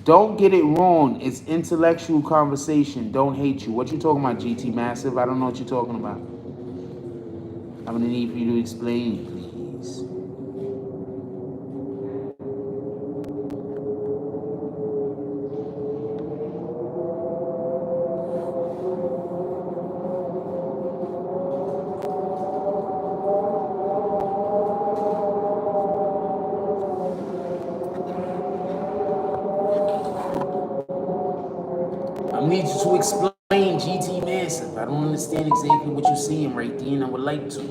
Don't get it wrong. It's intellectual conversation. Don't hate you. What you talking about, GT Massive? I don't know what you're talking about. I'm gonna need for you to explain, please. I need you to explain, GT Massive. I don't understand exactly what you're saying right there, and I would like to.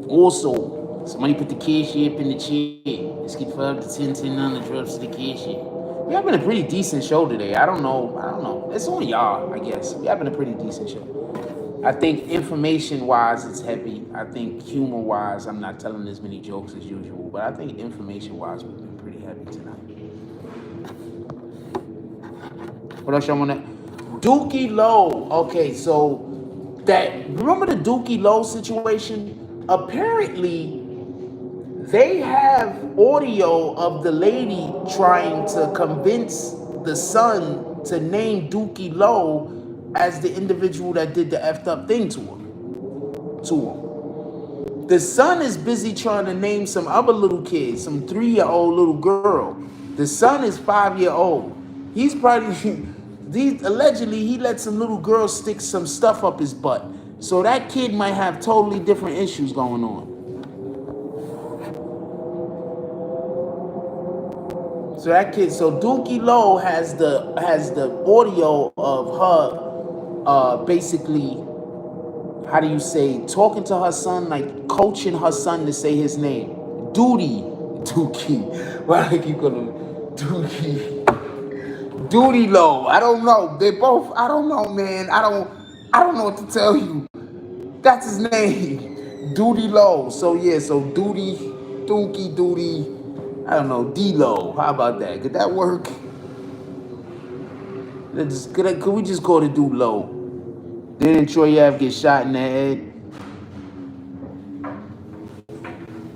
Also, somebody put the cash app in the chat. Let's get 5 to 10 on the drops to the cash app. We're having a pretty decent show today. I don't know. It's on y'all, I guess. We're having a pretty decent show. I think information-wise, it's heavy. I think humor-wise, I'm not telling as many jokes as usual, but I think information-wise, we've been pretty heavy tonight. What else y'all wanna? Dookie Lo. Okay, so remember the Dookie Lo situation? Apparently, they have audio of the lady trying to convince the son to name Dookie Lo as the individual that did the effed up thing to him. The son is busy trying to name some other little kid, some 3-year-old little girl. The son is 5-year-old. He's probably, allegedly, he let some little girl stick some stuff up his butt. So that kid might have totally different issues going on. So Dookie Lo has the audio of her, basically, how do you say, talking to her son, like coaching her son to say his name. Dookie. Why do I keep calling him Dookie? Doodie Lo. I don't know. They both, I don't know, man. I don't know what to tell you. That's his name. Doodie Lo. So yeah, so Dookie, I don't know, D-Lo. How about that? Could that work? Could we just call the dude Lo? Didn't Troy Ave get shot in the head?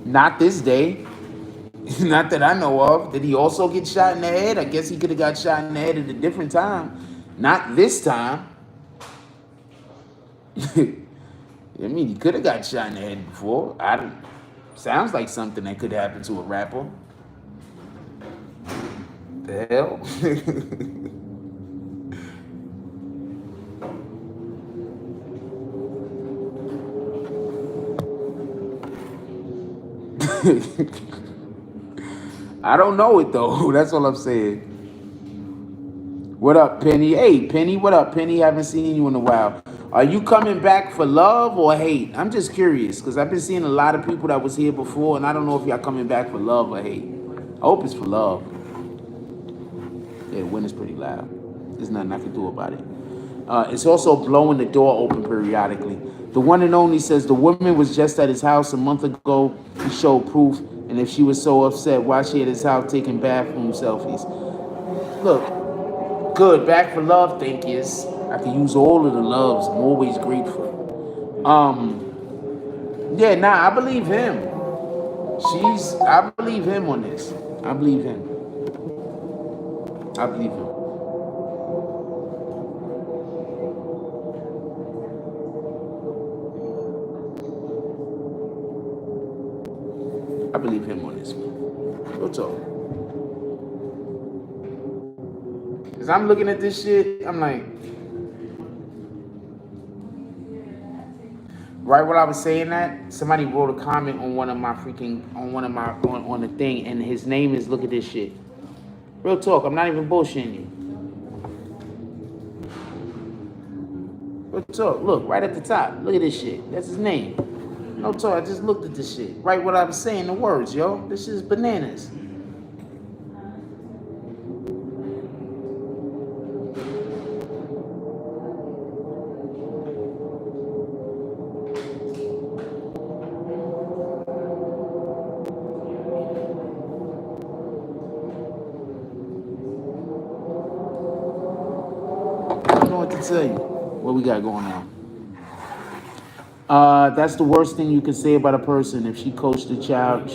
Not this day. Not that I know of. Did he also get shot in the head? I guess he could have got shot in the head at a different time. Not this time. I mean, he could have got shot in the head before. Sounds like something that could happen to a rapper. The hell? I don't know it though. That's all I'm saying. What up, Penny? Hey, Penny, what up, Penny? Haven't seen you in a while. Are you coming back for love or hate? I'm just curious because I've been seeing a lot of people that was here before, and I don't know if y'all coming back for love or hate. I hope it's for love. Yeah, the wind is pretty loud. There's nothing I can do about it. It's also blowing the door open periodically. The one and only says the woman was just at his house a month ago. He showed proof, and if she was so upset, why she at his house taking bathroom selfies? Look, good, back for love, thank yous. I can use all of the loves. I'm always grateful. Yeah, nah, I believe him. I believe him on this. I believe him. I believe him. I believe him on this one. Real talk. Because I'm looking at this shit, I'm like, right when I was saying that, somebody wrote a comment on one of my on the thing, and his name is, look at this shit. Real talk, I'm not even bullshitting you. Real talk, look, right at the top, look at this shit. That's his name. No talk, I just looked at this shit. Right what I was saying, the words, yo. This is bananas. I don't know what to tell you. What we got going on? That's the worst thing you can say about a person. If she coached a child, I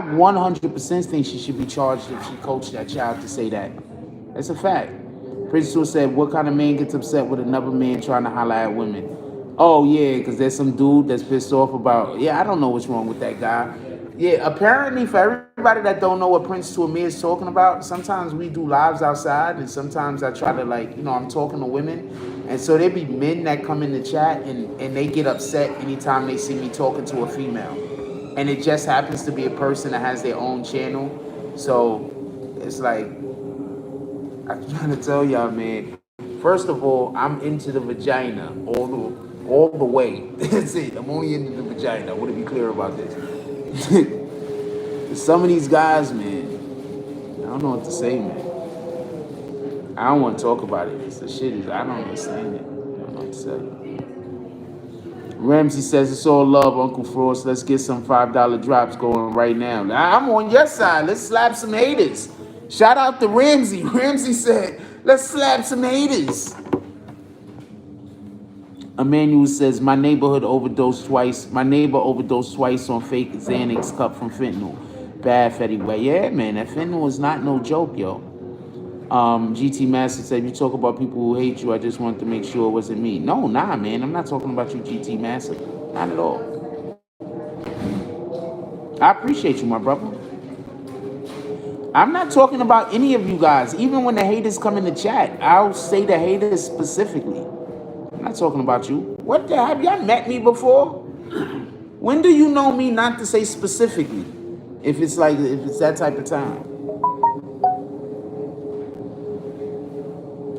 100% think she should be charged if she coached that child to say that. That's a fact. Principal said, what kind of man gets upset with another man trying to holler at women? Oh, yeah, because there's some dude that's pissed off about, yeah, I don't know what's wrong with that guy. Yeah, apparently for everybody that don't know what Prince to Amir is talking about, sometimes we do lives outside, and sometimes I try to, like, I'm talking to women, and so there be men that come in the chat, and they get upset anytime they see me talking to a female. And it just happens to be a person that has their own channel. So it's like, I'm trying to tell y'all, man, first of all, I'm into the vagina all the way. That's it. I'm only into the vagina. I want to be clear about this. Some of these guys, man, I don't know what to say, man. I don't want to talk about it. It's the shit is, I don't understand it. I don't know what to say. Ramsey says it's all love, Uncle Frost. Let's get some $5 drops going right now. I'm on your side. Let's slap some haters. Shout out to Ramsey. Ramsey said, let's slap some haters. Emmanuel says, my neighbor overdosed twice on fake Xanax cup from fentanyl. Bad Fetty Wap. Yeah, man, that fentanyl is not no joke, yo. GT Master said, you talk about people who hate you, I just wanted to make sure it wasn't me. No, nah, man, I'm not talking about you, GT Master. Not at all. I appreciate you, my brother. I'm not talking about any of you guys. Even when the haters come in the chat, I'll say the haters specifically. I'm not talking about you. What the, have y'all met me before? When do you know me not to say specifically? If it's that type of time.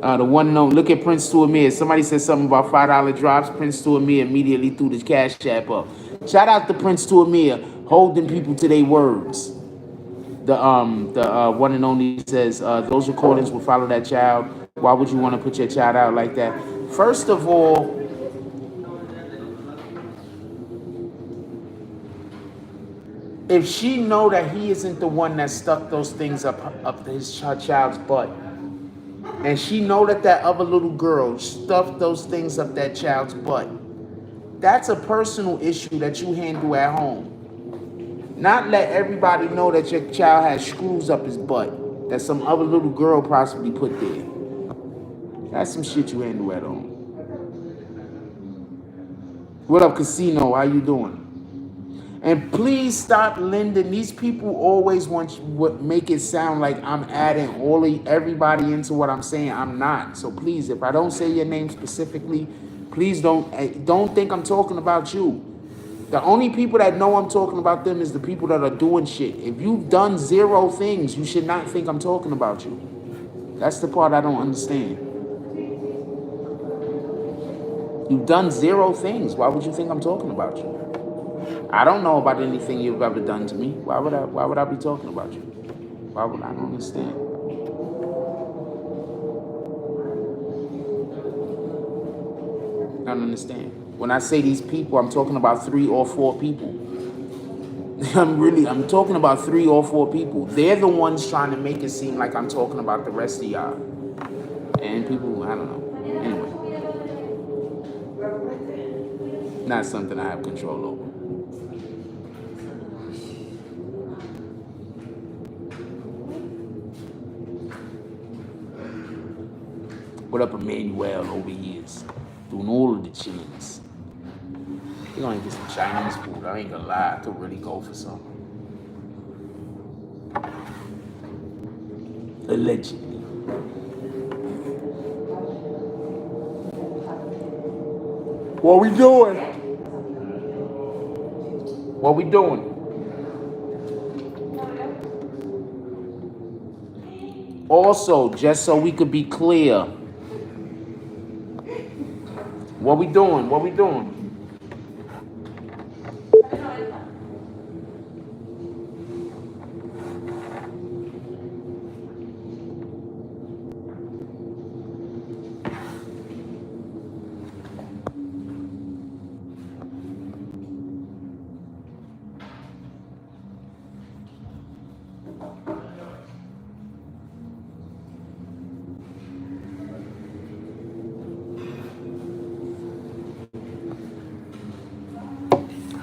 The one known, look at Prince to Amir. Somebody said something about $5 drops. Prince to Amir immediately threw the cash app up. Shout out to Prince to Amir, holding people to their words. The one and only says, those recordings will follow that child. Why would you want to put your child out like that? First of all, if she know that he isn't the one that stuck those things up his child's butt, and she know that that other little girl stuffed those things up that child's butt, that's a personal issue that you handle at home. Not let everybody know that your child has screws up his butt that some other little girl possibly put there. That's some shit you handle at home. What up, Casino? How you doing? And please stop lending. These people always make it sound like I'm adding everybody into what I'm saying. I'm not. So please, if I don't say your name specifically, please don't think I'm talking about you. The only people that know I'm talking about them is the people that are doing shit. If you've done 0 things, you should not think I'm talking about you. That's the part I don't understand. You've done 0 things. Why would you think I'm talking about you? I don't know about anything you've ever done to me. Why would I be talking about you? Why would I? Don't understand. I don't understand. When I say these people, I'm talking about 3 or 4 people. I'm talking about 3 or 4 people. They're the ones trying to make it seem like I'm talking about the rest of y'all. And people, I don't know. Anyway. Not something I have control over. What up, Emmanuel, over here? Doing all of the chillings. We're gonna get some Chinese food. I ain't gonna lie, I could really go for some. Allegedly. What we doing? What we doing? Also, just so we could be clear, what we doing? What we doing?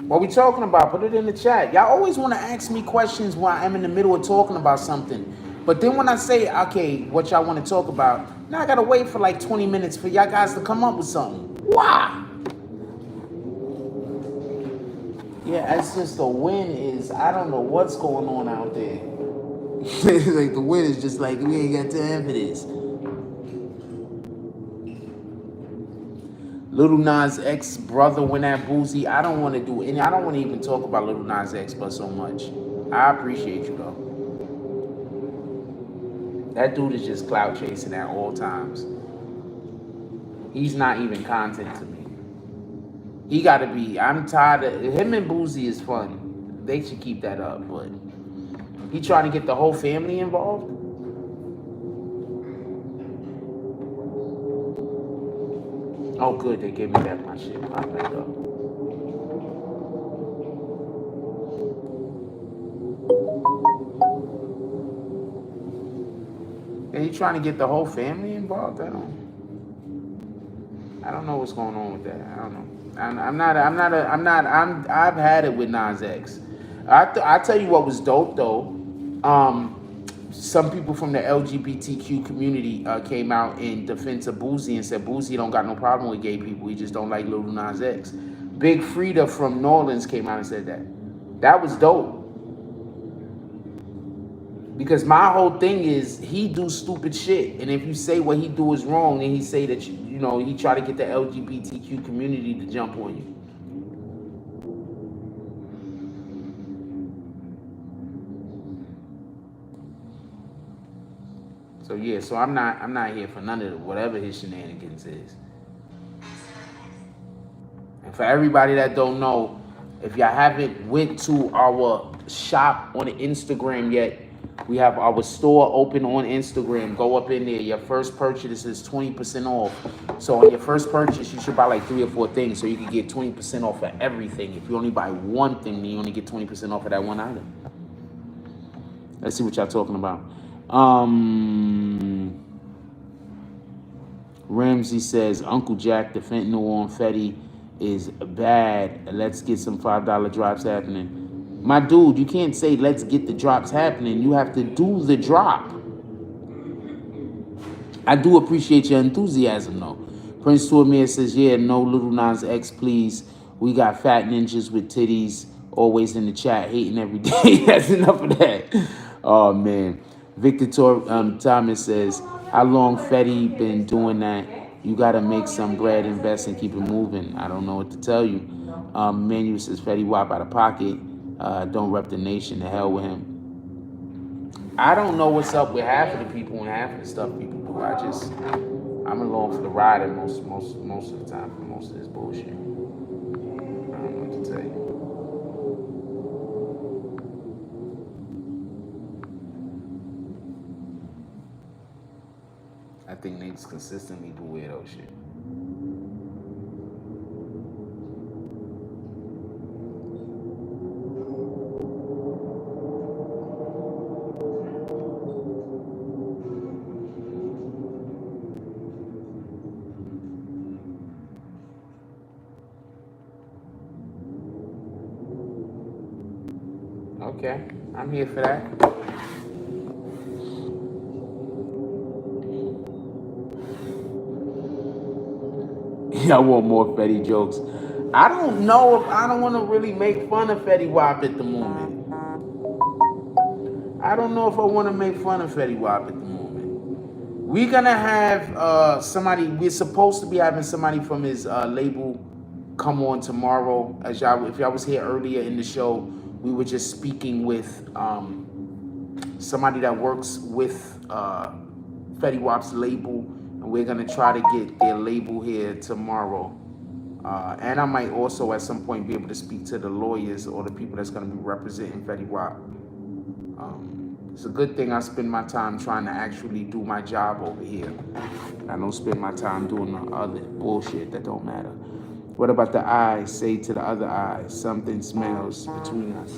What we talking about? Put it in the chat. Y'all always want to ask me questions when I'm in the middle of talking about something. But then when I say, okay, what y'all want to talk about, now I got to wait for like 20 minutes for y'all guys to come up with something. Why? Yeah, it's just the wind is, I don't know what's going on out there. Like the wind is just like, we ain't got time for this. Little Nas X brother went at Boozy. I don't want to do any. I don't want to even talk about Little Nas X but so much. I appreciate you though. That dude is just clout chasing at all times. He's not even content to me. He got to be. I'm tired of him and Boozy is fun. They should keep that up. But he trying to get the whole family involved. Oh, good. They gave me back my shit. Pop back up. And he trying to get the whole family involved? I don't know what's going on with that. I don't know. I've had it with Nas X. I tell you what was dope though. Some people from the LGBTQ community came out in defense of Boozy and said Boozy don't got no problem with gay people. He just don't like Lil Nas X. Big Frida from New Orleans came out and said that. That was dope. Because my whole thing is he do stupid shit. And if you say what he do is wrong, then he say that, you know, he try to get the LGBTQ community to jump on you. So yeah, so I'm not here for none of whatever his shenanigans is. And for everybody that don't know, if y'all haven't went to our shop on Instagram yet, we have our store open on Instagram. Go up in there. Your first purchase is 20% off. So on your first purchase, you should buy like 3 or 4 things so you can get 20% off of everything. If you only buy one thing, then you only get 20% off of that one item. Let's see what y'all talking about. Ramsey says, Uncle Jack, the fentanyl on Fetty is bad. Let's get some $5 drops happening. My dude, you can't say let's get the drops happening. You have to do the drop. I do appreciate your enthusiasm though. Prince Tourmere says, yeah, no Little Nas X, please. We got fat ninjas with titties always in the chat hating every day. That's enough of that. Oh man. Victor Thomas says, how long Fetty been doing that? You gotta make some bread, invest, and keep it moving. I don't know what to tell you. Manu says Fetty Wap out of pocket. Don't rep the nation. To hell with him. I don't know what's up with half of the people and half of the stuff people do. I'm along for the ride most of the time for most of this bullshit. I don't know what to tell you. I think niggas consistently do weirdo shit. Okay, I'm here for that. I want more Fetty jokes. I don't know if I don't want to really make fun of Fetty Wap at the moment. I don't know if I want to make fun of Fetty Wap at the moment. We're gonna have somebody. We're supposed to be having somebody from his label come on tomorrow. As y'all, if y'all was here earlier in the show, we were just speaking with somebody that works with Fetty Wap's label, and we're gonna try to get their label here tomorrow. And I might also at some point be able to speak to the lawyers or the people that's gonna be representing Fetty Wap. It's a good thing I spend my time trying to actually do my job over here. I don't spend my time doing the other bullshit that don't matter. What about the eye? Say to the other eye, something smells between us.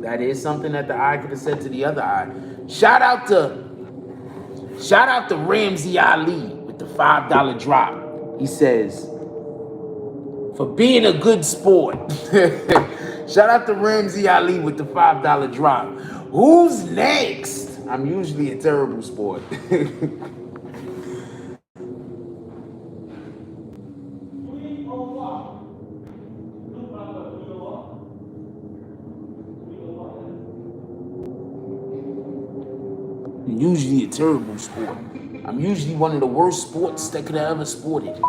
That is something that the eye could have said to the other eye. Shout out to Ramsey Ali with the $5 drop. He says, for being a good sport. Shout out to Ramsey Ali with the $5 drop. Who's next? I'm usually a terrible sport. I'm usually a terrible sport. I'm usually one of the worst sports that could have ever sported.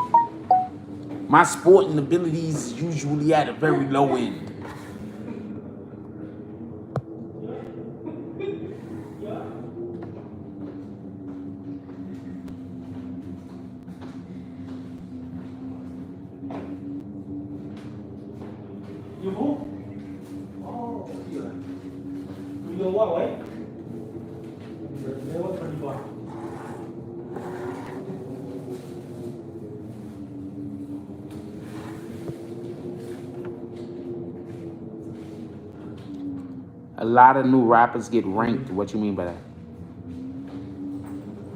My sporting abilities is usually at a very low end. A lot of new rappers get ranked. What you mean by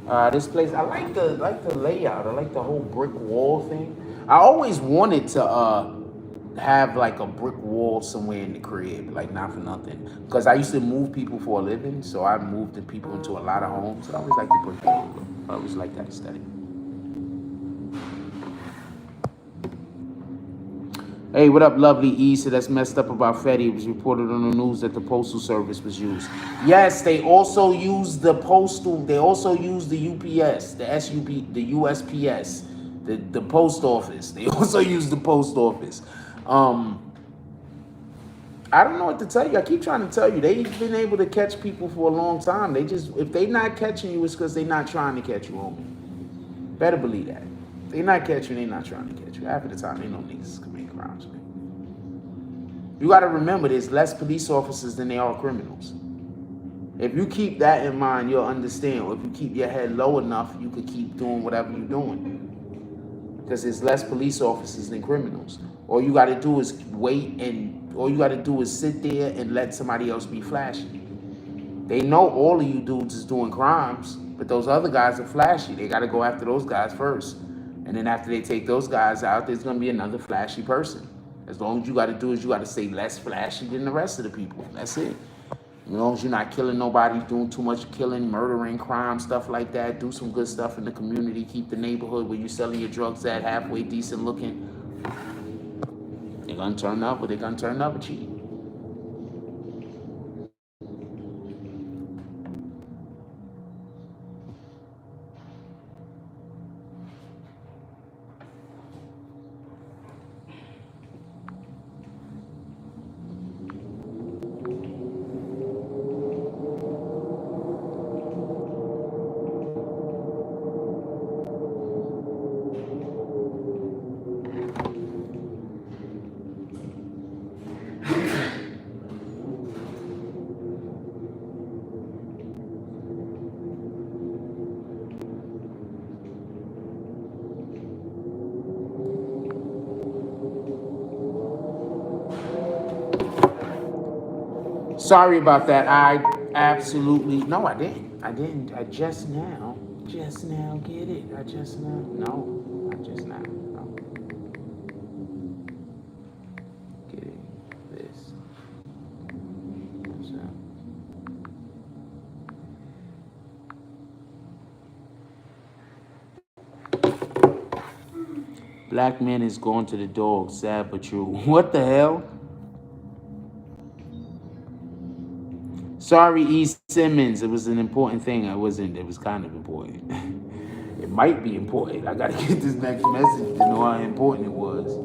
that? This place, I like the layout. I like the whole brick wall thing. I always wanted to have like a brick wall somewhere in the crib, like not for nothing. Because I used to move people for a living, so I moved the people into a lot of homes. So I always like the brick wall. I always like that aesthetic. Hey, what up, lovely E? So that's messed up about Fetty. It was reported on the news that the postal service was used. Yes, they also use the postal. They also use the UPS, the the USPS, the post office. They also use the post office. I don't know what to tell you. I keep trying to tell you. They've been able to catch people for a long time. They just, if they not catching you, it's because they're not trying to catch you, homie. Better believe that. If they not catching you, they not trying to catch you. Half of the time, they know niggas commit crimes, man. You got to remember, there's less police officers than there are criminals. If you keep that in mind, you'll understand. Or if you keep your head low enough, you could keep doing whatever you're doing. Because there's less police officers than criminals. All you got to do is wait, and all you got to do is sit there and let somebody else be flashy. They know all of you dudes is doing crimes, but those other guys are flashy. They got to go after those guys first. And then after they take those guys out, there's going to be another flashy person. As long as you got to do is you got to stay less flashy than the rest of the people. That's it. As long as you're not killing nobody, doing too much killing, murdering, crime, stuff like that, do some good stuff in the community, keep the neighborhood where you're selling your drugs at halfway decent looking, they're gonna turn up, or they're gonna turn up and cheat. Sorry about that. I absolutely no, I didn't. I didn't. I just now get it. I just now no. I just now no. Get it. This. So. Black man is going to the dog. Sad but true. What the hell? Sorry, E. Simmons. It was an important thing. I wasn't. It was kind of important. It might be important. I gotta get this next message to know how important it was.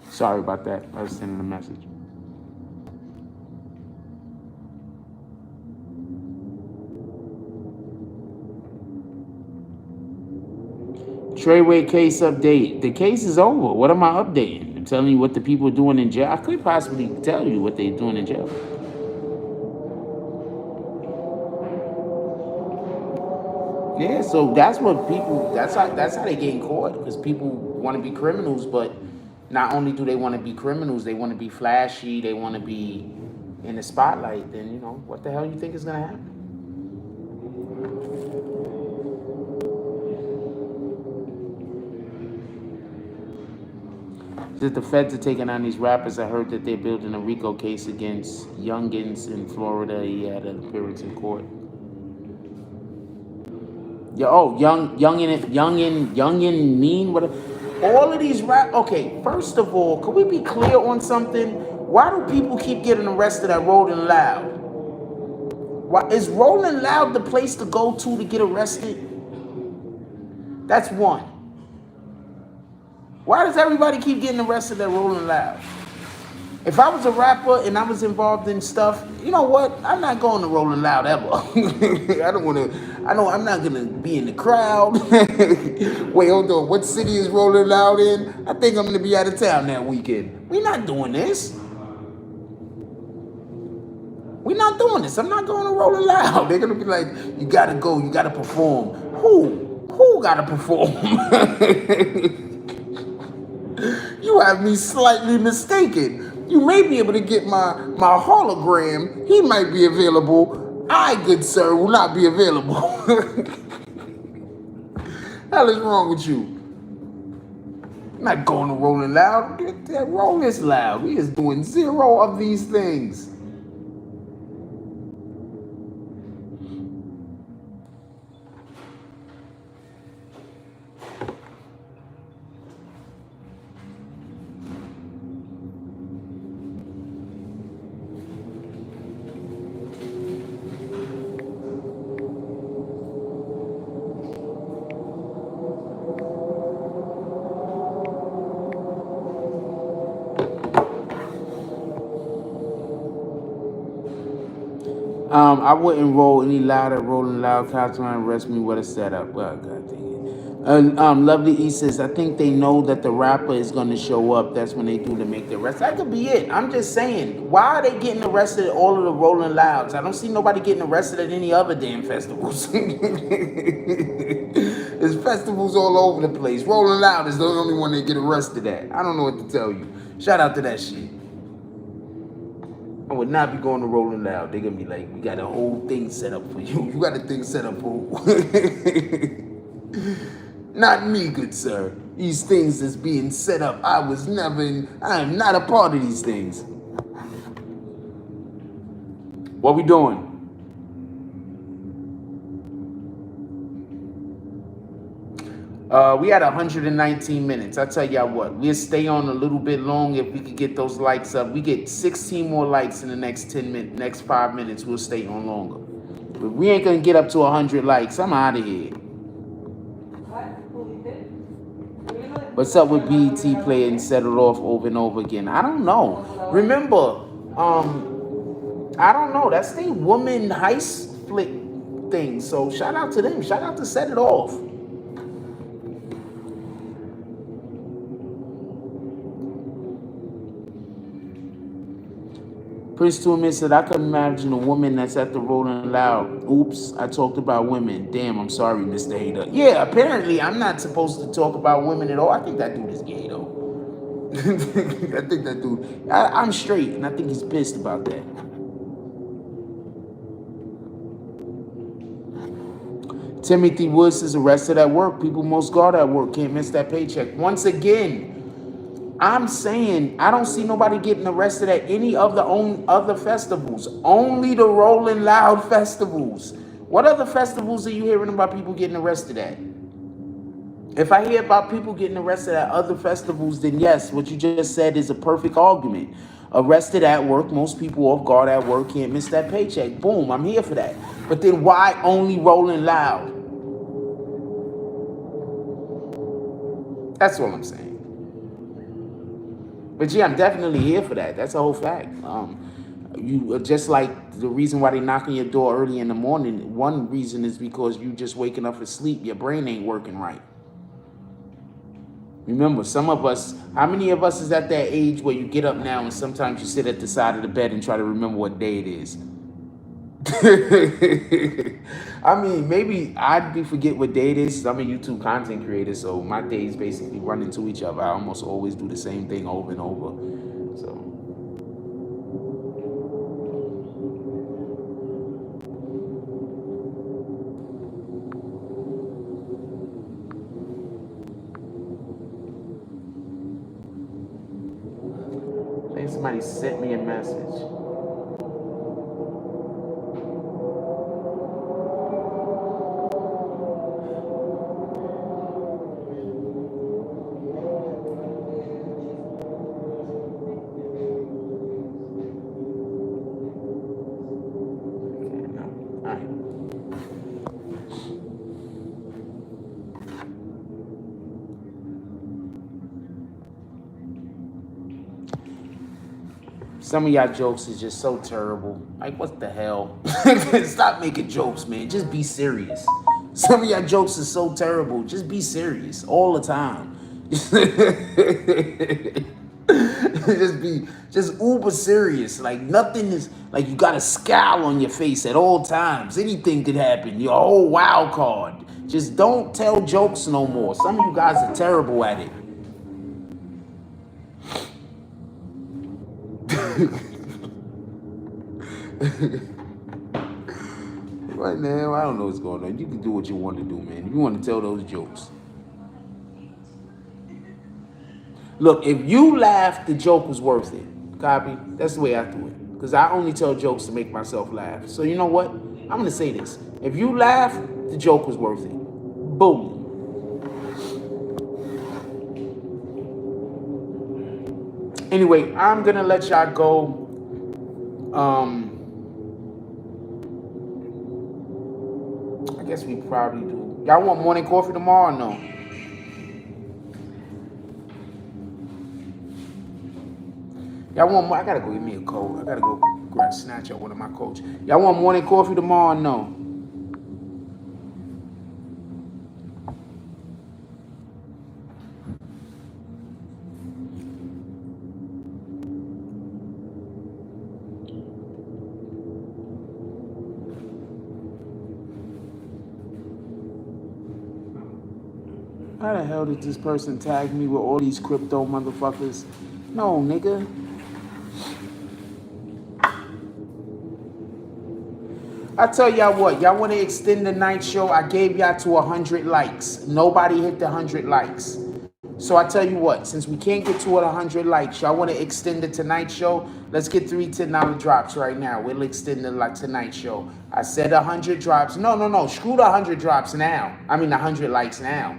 Sorry about that. I was sending a message. Treyway case update. The case is over. What am I updating? I'm telling you what the people are doing in jail. I could possibly tell you what they're doing in jail. Yeah, so that's what people. That's how they get caught, because people want to be criminals, but not only do they want to be criminals, they want to be flashy. They want to be in the spotlight. Then you know what the hell you think is gonna happen? That the feds are taking on these rappers. I heard that they're building a Rico case against Youngins in Florida. He had an appearance in court. Yeah, oh, youngin mean what? All of these rap. Okay, first of all, can we be clear on something? Why do people keep getting arrested at Rolling Loud? Why is Rolling Loud the place to go to get arrested? That's one. Why does everybody keep getting arrested at Rolling Loud? If I was a rapper and I was involved in stuff, you know what? I'm not going to Rolling Loud ever. I don't want to. I'm not gonna be in the crowd. Wait, hold on. What city is Rolling Loud in? I think I'm gonna be out of town that weekend. We're not doing this. We're not doing this. I'm not going to Rolling Loud. They're gonna be like, you gotta go. You gotta perform. Who gotta perform? You have me slightly mistaken. You may be able to get my hologram. He might be available. I, good sir, will not be available. Hell is wrong with you? I'm not going to Rolling Loud. Roll this loud. We is doing zero of these things. I wouldn't roll any louder. Rolling Loud, cops trying to arrest me. What a setup. Well, God dang it. Lovely E says, I think they know that the rapper is going to show up. That's when they do to make the arrest. That could be it. I'm just saying, why are they getting arrested at all of the Rolling Louds? I don't see nobody getting arrested at any other damn festivals. There's festivals all over the place. Rolling Loud is the only one they get arrested at. I don't know what to tell you. Shout out to that shit. I would not be going to Rolling Loud. They're gonna be like, we got a whole thing set up for you. You got a thing set up for not me, good sir. These things that's being set up, I am not a part of these things. What we doing? We had 119 minutes. I tell y'all what, we'll stay on a little bit long if we could get those likes up. We get 16 more likes in the next 10 minutes, next 5 minutes, we'll stay on longer. But we ain't gonna get up to 100 likes. I'm out of here. What's up with BET Play and set it off over and over again? I don't know. Remember, I don't know. That's the woman heist flick thing. So shout out to them. Shout out to Set It Off. Prince Toomey said, I can imagine a woman that's at the Rolling Loud. Oops, I talked about women. Damn, I'm sorry, Mr. Hater. Yeah, apparently I'm not supposed to talk about women at all. I think that dude is gay, though. I think that dude, I'm straight, and I think he's pissed about that. Timothy Woods is arrested at work. People most guard at work. Can't miss that paycheck. Once again, I'm saying I don't see nobody getting arrested at any of the other festivals. Only the Rolling Loud festivals. What other festivals are you hearing about people getting arrested at? If I hear about people getting arrested at other festivals, then yes, what you just said is a perfect argument. Arrested at work, most people off guard at work, can't miss that paycheck. Boom, I'm here for that. But then why only Rolling Loud? That's all I'm saying. But yeah, I'm definitely here for that. That's a whole fact. You just like the reason why they knock on your door early in the morning. One reason is because you just waking up from sleep. Your brain ain't working right. Remember, some of us, how many of us is at that age where you get up now and sometimes you sit at the side of the bed and try to remember what day it is? I mean, maybe I'd forget what day it is. I'm a YouTube content creator, so my days basically run into each other. I almost always do the same thing over and over. So I think somebody sent me a message. Some of y'all jokes is just so terrible. Like, what the hell? Stop making jokes, man. Just be serious. Some of y'all jokes is so terrible. Just be serious all the time. just uber serious. Like, nothing is, like, you got a scowl on your face at all times. Anything could happen. You're a whole wild card. Just don't tell jokes no more. Some of you guys are terrible at it. Right now, I don't know what's going on. You can do what you want to do, man. You want to tell those jokes. Look, if you laugh, the joke was worth it. Copy? That's the way I do it. Because I only tell jokes to make myself laugh. So you know what? I'm going to say this. If you laugh, the joke was worth it. Boom. Anyway, I'm going to let y'all go. I guess we probably do. Y'all want morning coffee tomorrow or no? Y'all want more? I gotta go get me a coat. I gotta go snatch up one of my coats. Y'all want morning coffee tomorrow or no? How the hell did this person tag me with all these crypto motherfuckers? No, nigga. I tell y'all what, y'all want to extend the night show? I gave y'all to 100 likes. Nobody hit the 100 likes. So I tell you what, since we can't get to 100 likes, y'all want to extend the tonight show? Let's get 3 $10 drops right now. We'll extend the tonight show. I said 100 drops. No. Screw the 100 drops now. I mean 100 likes now.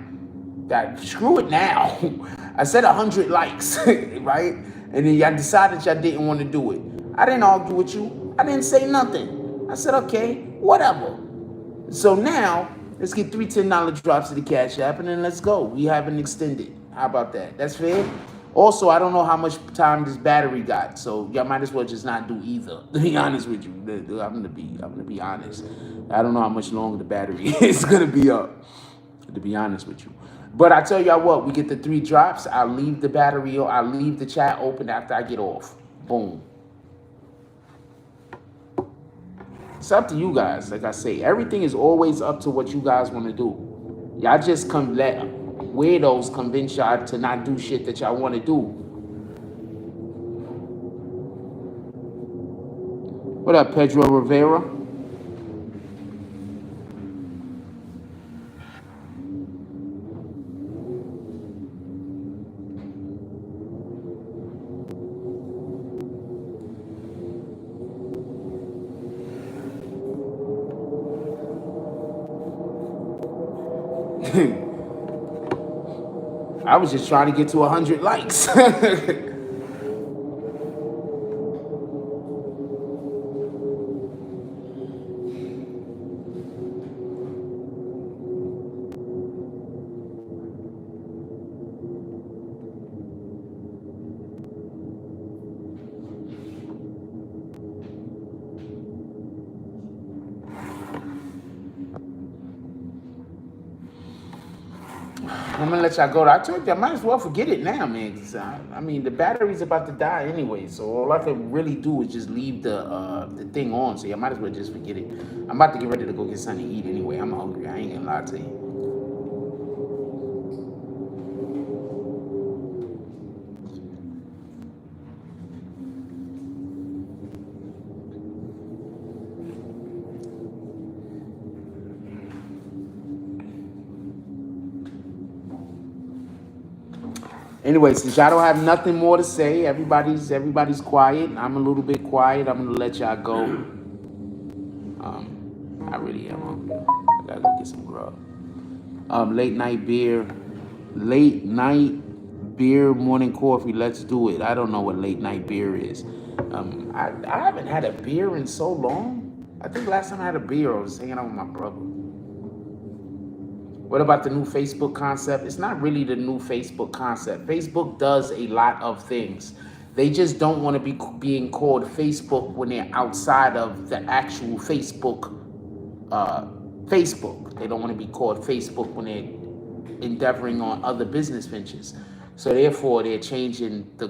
Screw it now. I said 100 likes, right? And then y'all decided y'all didn't want to do it. I didn't argue with you. I didn't say nothing. I said, okay, whatever. So now, let's get 3 $10 drops to the Cash App, and then let's go. We haven't extended. How about that? That's fair? Also, I don't know how much time this battery got, so y'all might as well just not do either. To be honest with you, I'm gonna be honest. I don't know how much longer the battery is gonna be up. To be honest with you, but I tell y'all what, we get the 3 drops. I'll leave the battery, or I'll leave the chat open after I get off. Boom. It's up to you guys. Like I say, everything is always up to what you guys want to do. Y'all just let weirdos convince y'all to not do shit that y'all want to do. What up, Pedro Rivera? I was just trying to get to 100 likes. I'm gonna let y'all go. I told you I might as well forget it now, man. I mean, the battery's about to die anyway, so all I can really do is just leave the thing on. So I might as well just forget it. I'm about to get ready to go get something to eat anyway. I'm hungry. I ain't gonna lie to you. Anyway, since y'all don't have nothing more to say, everybody's quiet. I'm a little bit quiet. I'm gonna let y'all go. I really am hungry. I gotta go get some grub. Late night beer, morning coffee. Let's do it. I don't know what late night beer is. I haven't had a beer in so long. I think last time I had a beer, I was hanging out with my brother. What about the new Facebook concept? It's not really the new Facebook concept. Facebook does a lot of things. They just don't want to be being called Facebook when they're outside of the actual Facebook. They don't want to be called Facebook when they're endeavoring on other business ventures. So therefore, they're changing the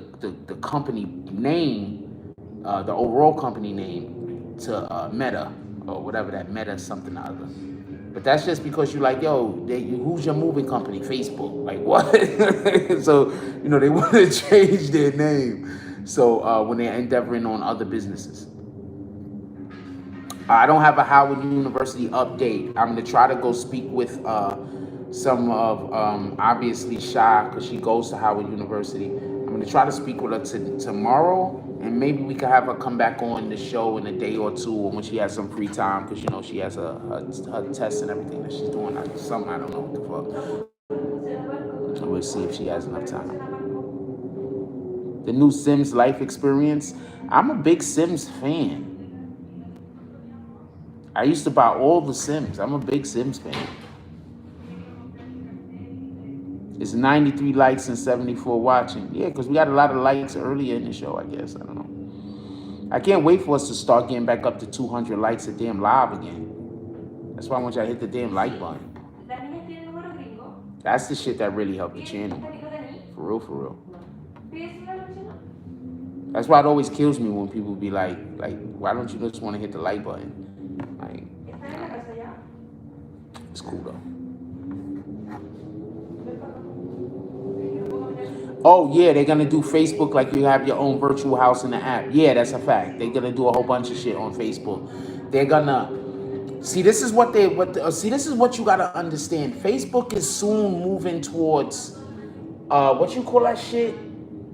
company name, the overall company name, to Meta, or whatever that Meta something or other. But that's just because you're like, yo, who's your moving company? Facebook. Like, what? So, they want to change their name. So when they're endeavoring on other businesses. I don't have a Howard University update. I'm going to try to go speak with some of, obviously, Shy, because she goes to Howard University. I'm going to try to speak with her tomorrow. And maybe we could have her come back on the show in a day or two when she has some free time, because she has her tests and everything that she's doing. Something I don't know what the fuck. We'll see if she has enough time. The new Sims life experience. I'm a big Sims fan. I used to buy all the Sims. I'm a big Sims fan. It's 93 likes and 74 watching. Yeah, because we got a lot of likes earlier in the show, I guess. I don't know. I can't wait for us to start getting back up to 200 likes a damn live again. That's why I want y'all to hit the damn like button. That's the shit that really helped the channel. For real. That's why it always kills me when people be like, why don't you just want to hit the like button? Like, it's cool though. Oh, yeah, they're going to do Facebook like you have your own virtual house in the app. Yeah, that's a fact. They're going to do a whole bunch of shit on Facebook. They're going to, See, this is what they see. This is what you gotta understand. Facebook is soon moving towards what you call that shit?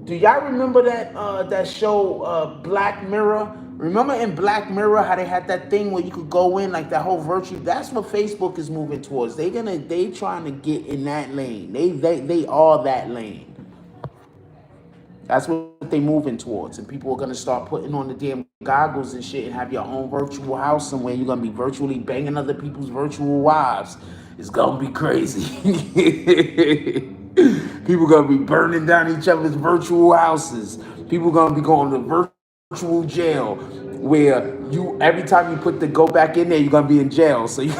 Do y'all remember that show Black Mirror? Remember in Black Mirror how they had that thing where you could go in like that whole virtue? That's what Facebook is moving towards. They trying to get in that lane. They are that lane. That's what they moving towards, and people are gonna start putting on the damn goggles and shit and have your own virtual house somewhere. You're gonna be virtually banging other people's virtual wives. It's gonna be crazy. People gonna be burning down each other's virtual houses. People gonna be going to virtual jail, where you every time you put the go back in there, you're gonna be in jail. So you.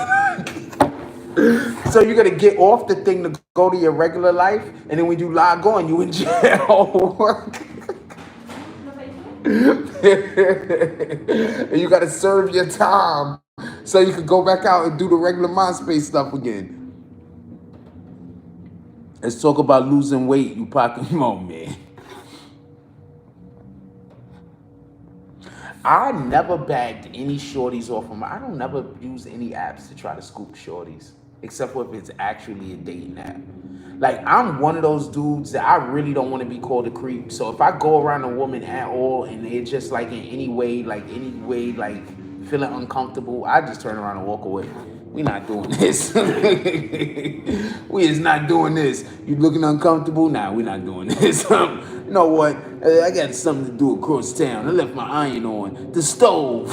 So you're gonna get off the thing to go to your regular life, and then when you log on, you in jail. And you gotta serve your time so you can go back out and do the regular MySpace stuff again. Let's talk about losing weight, you Pokemon man. I never bagged any shorties off of I don't never use any apps to try to scoop shorties, except for if it's actually a dating app. Like, I'm one of those dudes that I really don't want to be called a creep. So if I go around a woman at all and they're just like in any way, like feeling uncomfortable, I just turn around and walk away. We not doing this. We is not doing this. You looking uncomfortable? Nah, we not doing this. You know what? I got something to do across town. I left my iron on the stove.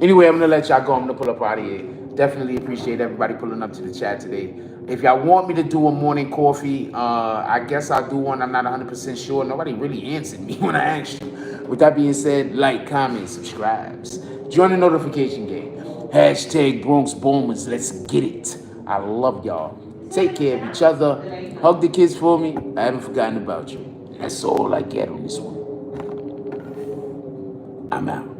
Anyway, I'm gonna let y'all go. I'm gonna pull up out of here. Definitely appreciate everybody pulling up to the chat today. If y'all want me to do a morning coffee, I guess I'll do one. I'm not 100% sure. Nobody really answered me when I asked you. With that being said, like, comment, subscribes. Join the notification game. Hashtag Bronx Bombers. Let's get it. I love y'all. Take care of each other. Hug the kids for me. I haven't forgotten about you. That's all I get on this one. I'm out.